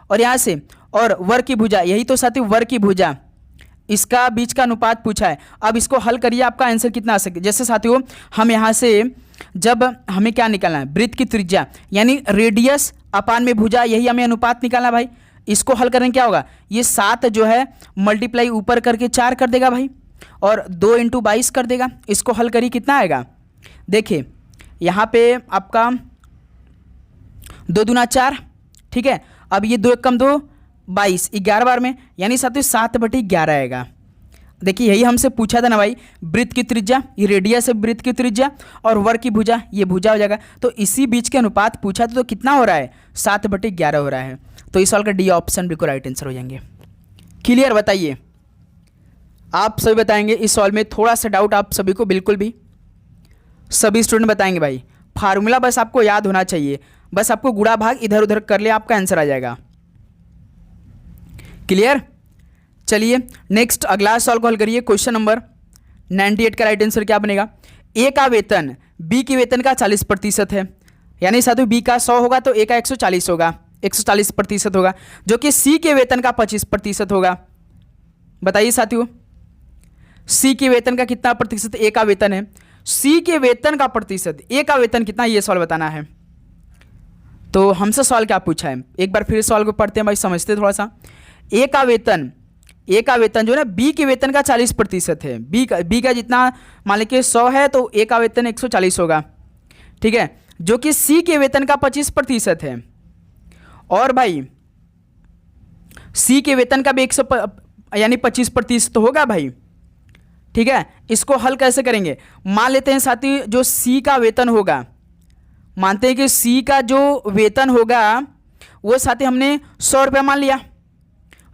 और यहाँ से और वर्ग की भुजा, यही तो साथियों वर्ग की भुजा, इसका बीच का अनुपात पूछा है। अब इसको हल करिए, आपका आंसर कितना आ सकता है। जैसे साथियों हम यहाँ से जब हमें क्या निकालना है, वृत्त की त्रिज्या यानी रेडियस अपान में भुजा, यही हमें अनुपात निकालना है भाई। इसको हल करें क्या होगा, ये 7 जो है मल्टीप्लाई ऊपर करके 4 कर देगा भाई, और 2 इंटू 22 कर देगा। इसको हल करिए कितना आएगा, देखिए यहाँ पे आपका 2 दूना 4, ठीक है। अब ये 2 कम 2 22, 11 बार में, यानी साथियों 7/11 आएगा। देखिए यही हमसे पूछा था ना भाई, वृत्त की त्रिज्या, ये रेडियस है वृत्त की त्रिज्या, और वर्ग की भुजा, ये भुजा हो जाएगा। तो इसी बीच के अनुपात पूछा था, तो कितना हो रहा है, 7/11 हो रहा है। तो इस सवाल का डी ऑप्शन बिल्कुल राइट आंसर हो जाएंगे। क्लियर। बताइए आप सभी बताएंगे इस सवाल में, थोड़ा सा डाउट आप सभी को, बिल्कुल भी सभी स्टूडेंट बताएंगे भाई। फार्मूला बस आपको याद होना चाहिए, बस आपको गुणा भाग इधर उधर कर ले, आपका आंसर आ जाएगा। क्लियर। चलिए नेक्स्ट अगला सवाल को हल करिए। क्वेश्चन नंबर 98 का राइट आंसर क्या बनेगा। ए का वेतन बी के वेतन का 40% है, यानी साथियों बी का 100 होगा तो ए का 140 होगा, 140% होगा, जो कि सी के वेतन का 25% होगा। बताइए साथियों सी के वेतन का कितना प्रतिशत ए का वेतन है, सी के वेतन का प्रतिशत ए का वेतन कितना, ये सवाल बताना है। तो हमसे सवाल क्या पूछा है, एक बार फिर सवाल को पढ़ते हैं भाई, समझते थोड़ा सा। ए का वेतन जो है ना बी के वेतन का 40% है, बी का जितना मान लीजिए 100 है तो ए का वेतन 140 होगा, ठीक है, जो कि सी के वेतन का 25% है। और भाई सी के वेतन का भी 100 यानी 25% तो होगा भाई, ठीक है। इसको हल कैसे करेंगे, मान लेते हैं साथी जो सी का वेतन होगा, मानते हैं कि सी का जो वेतन होगा वो साथी हमने 100 रुपये मान लिया,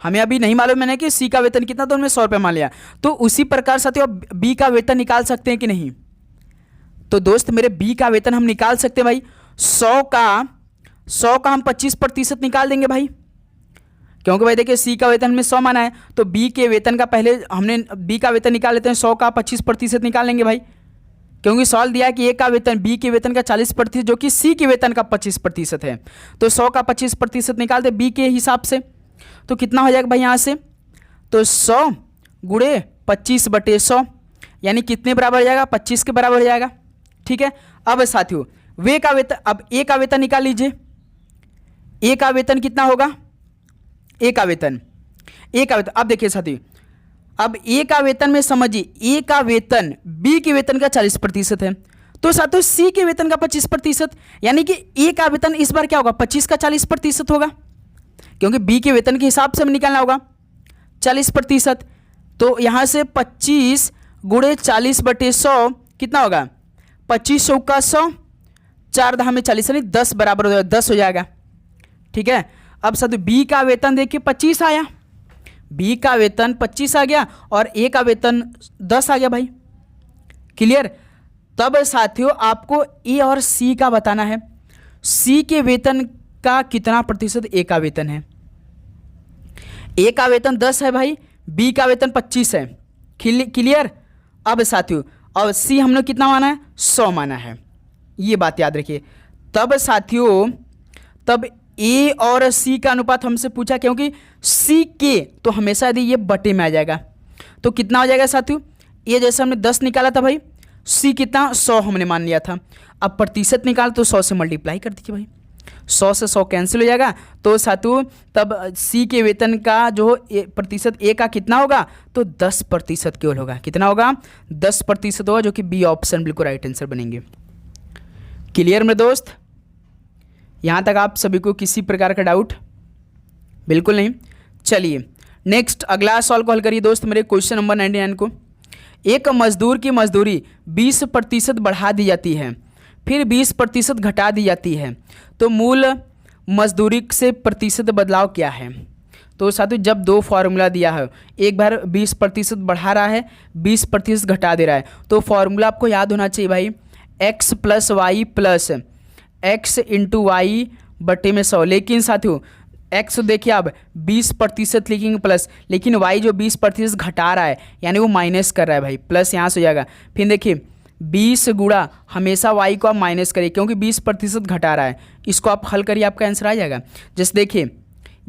हमें अभी नहीं मालूम मैंने कि सी का वेतन कितना, तो हमने 100 रुपये मान लिया। तो उसी प्रकार साथी आप बी का वेतन निकाल सकते हैं कि नहीं। तो दोस्त मेरे बी का वेतन हम निकाल सकते हैं भाई, 100 का हम 25% निकाल देंगे भाई, क्योंकि भाई देखिए सी का वेतन हमने 100 माना है, तो बी के वेतन का पहले हमने बी का वेतन निकाल लेते हैं, 100 का 25% निकाल लेंगे भाई, क्योंकि सवाल दिया है कि ए का वेतन बी के वेतन का 40% जो कि सी के वेतन का 25% है, तो 100 का 25% निकाल दे बी के हिसाब से, तो कितना हो जाएगा भाई यहाँ से, तो 100 गुणे 25/100 यानी कितने बराबर हो जाएगा, 25 के बराबर हो जाएगा, ठीक है। अब साथियों वे का वेतन, अब ए का वेतन निकाल लीजिए, ए का वेतन कितना होगा, ए का वेतन अब देखिए साथी, अब ए का वेतन में समझिए, ए का वेतन बी के वेतन का 40% है, तो साथियों सी के वेतन का 25%, यानी कि ए का वेतन इस बार क्या होगा, 25 का 40% होगा, क्योंकि बी के वेतन के हिसाब से हमें निकालना होगा 40%। तो यहाँ से 25 गुणे 40/100 कितना होगा, 2500 का 100, 4 10 में 40 यानी 10 बराबर हो जाएगा, 10 हो जाएगा, ठीक है। अब साथियों बी का वेतन देखिए 25 आया, बी का वेतन 25 आ गया और ए का वेतन 10 आ गया भाई। क्लियर। तब साथियों आपको ए और सी का बताना है। सी के वेतन का कितना प्रतिशत ए का वेतन है। ए का वेतन 10 है भाई, बी का वेतन 25 है। क्लियर। अब साथियों और सी हमने कितना माना है, 100 माना है, ये बात याद रखिए। तब साथियों तब ए और सी का अनुपात हमसे पूछा, क्योंकि सी के तो हमेशा यदि ये बटे में आ जाएगा तो कितना हो जाएगा साथियों, ये जैसे हमने 10 निकाला था भाई, सी कितना 100 हमने मान लिया था। अब प्रतिशत निकाल तो 100 से मल्टीप्लाई कर दीजिए भाई, 100 से 100 कैंसिल हो जाएगा। तो साथियों तब सी के वेतन का जो प्रतिशत ए का कितना होगा, तो 10% केवल होगा। कितना होगा, 10% होगा, जो कि बी ऑप्शन बिल्कुल राइट आंसर बनेंगे। क्लियर मेरे दोस्त, यहाँ तक आप सभी को किसी प्रकार का डाउट बिल्कुल नहीं। चलिए नेक्स्ट अगला सवाल को हल करिए दोस्त मेरे, क्वेश्चन नंबर 99 को। एक मजदूर की मजदूरी 20% बढ़ा दी जाती है, फिर 20% घटा दी जाती है, तो मूल मजदूरी से प्रतिशत बदलाव क्या है। तो साथियों जब दो फार्मूला दिया है, एक बार 20% बढ़ा रहा है, 20% घटा दे रहा है, तो फार्मूला आपको याद होना चाहिए भाई, x plus Y plus x into वाई बटे में 100। लेकिन साथियों x देखिए आप 20% लिखेंगे प्लस, लेकिन y जो 20% घटा रहा है यानी वो माइनस कर रहा है भाई, प्लस यहाँ से हो जाएगा। फिर देखिए 20 गुणा हमेशा y को आप माइनस करिए, क्योंकि 20% घटा रहा है। इसको आप हल करिए, आपका आंसर आ जाएगा। जैसे देखिए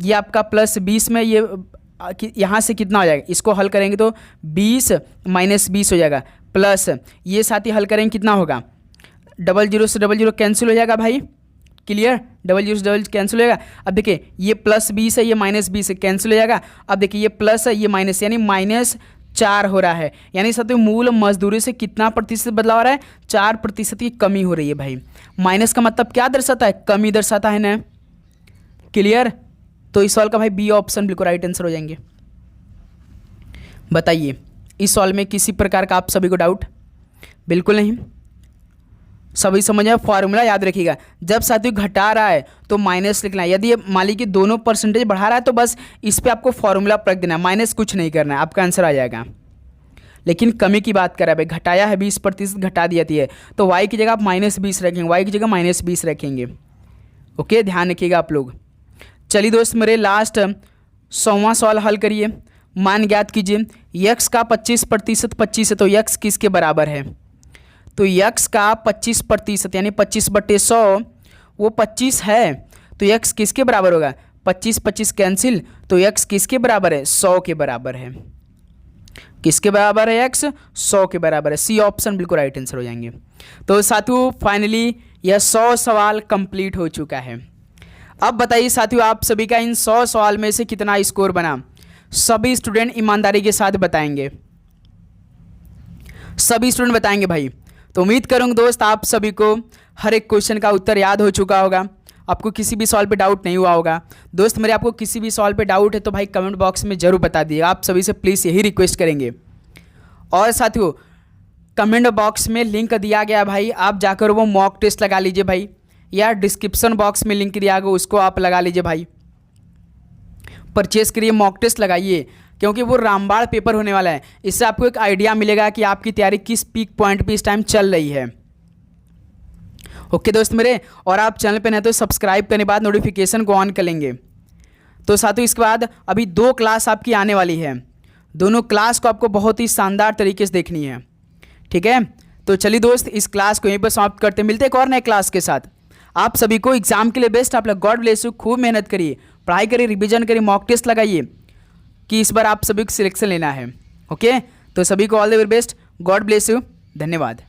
ये आपका प्लस 20 में ये यहाँ से कितना हो जाएगा, इसको हल करेंगे तो 20 माइनस 20 हो जाएगा, प्लस ये साथ ही हल करेंगे कितना होगा, 00 से 00 कैंसिल हो जाएगा भाई। क्लियर, 00 से 00 कैंसिल हो जाएगा। अब देखिए ये प्लस 20 है, ये माइनस 20 है, कैंसिल हो जाएगा। अब देखिए ये प्लस है, ये माइनस, यानी -4 हो रहा है। यानी साथियों मूल मजदूरी से कितना प्रतिशत बदलाव आ रहा है, 4% की कमी हो रही है भाई। माइनस का मतलब क्या दर्शाता है, कमी दर्शाता है ना। क्लियर, तो इस सवाल का भाई बी ऑप्शन बिल्कुल राइट आंसर हो जाएंगे। बताइए इस सवाल में किसी प्रकार का आप सभी को डाउट बिल्कुल नहीं, सभी समझ आए। फॉर्मूला याद रखिएगा, जब साथियों घटा रहा है तो माइनस लिखना है, यदि मान लीजिए दोनों परसेंटेज बढ़ा रहा है तो बस इस पे आपको फॉर्मूला प्रयोग देना है, माइनस कुछ नहीं करना है, आपका आंसर आ जाएगा। लेकिन कमी की बात कर रहा है भाई, घटाया है 20% घटा दी जाती है, तो y की जगह आप -20 रखेंगे, y की जगह -20 रखेंगे। ओके, ध्यान रखिएगा आप लोग। चलिए दोस्त मेरे लास्ट 100वां सवाल हल करिए। मान ज्ञात कीजिए, x का 25% 25 है, तो x किसके बराबर है। तो x का 25% यानी 25/100 वो 25 है, तो x किसके बराबर होगा, 25 कैंसिल, तो x किसके बराबर है, 100 के बराबर है। किसके बराबर है, x 100 के बराबर है। सी ऑप्शन बिल्कुल राइट आंसर हो जाएंगे। तो साथियों फाइनली यह 100 सवाल कंप्लीट हो चुका है। अब बताइए साथियों आप सभी का इन 100 सवाल में से कितना स्कोर बना, सभी स्टूडेंट ईमानदारी के साथ बताएंगे, सभी स्टूडेंट बताएंगे भाई। तो उम्मीद करूँगा दोस्त आप सभी को हर एक क्वेश्चन का उत्तर याद हो चुका होगा, आपको किसी भी सवाल पे डाउट नहीं हुआ होगा। दोस्त मेरे आपको किसी भी सवाल पे डाउट है तो भाई कमेंट बॉक्स में ज़रूर बता दिएगा, आप सभी से प्लीज़ यही रिक्वेस्ट करेंगे। और साथियों कमेंट बॉक्स में लिंक दिया गया भाई, आप जाकर वो मॉक टेस्ट लगा लीजिए भाई, या डिस्क्रिप्शन बॉक्स में लिंक दिया गया उसको आप लगा लीजिए भाई, परचेस करिए, मॉक टेस्ट लगाइए, क्योंकि वो रामबाड़ पेपर होने वाला है। इससे आपको एक आइडिया मिलेगा कि आपकी तैयारी किस पीक पॉइंट पे इस टाइम चल रही है। ओके दोस्त मेरे, और आप चैनल पे नए तो सब्सक्राइब करने के बाद नोटिफिकेशन को ऑन कर लेंगे। तो साथियों इसके बाद अभी 2 क्लास आपकी आने वाली है, दोनों क्लास को आपको बहुत ही शानदार तरीके से देखनी है, ठीक है। तो चलिए दोस्त इस क्लास को यहीं पर समाप्त करते हैं, मिलते हैं एक और नए क्लास के साथ। आप सभी को एग्जाम के लिए बेस्ट, आप लोग गॉड ब्लेस यू, खूब मेहनत करिए, पढ़ाई करिए, रिवीजन करिए, मॉक टेस्ट लगाइए कि इस बार आप सभी को सिलेक्शन लेना है। ओके, तो सभी को all the very best, God bless you, धन्यवाद।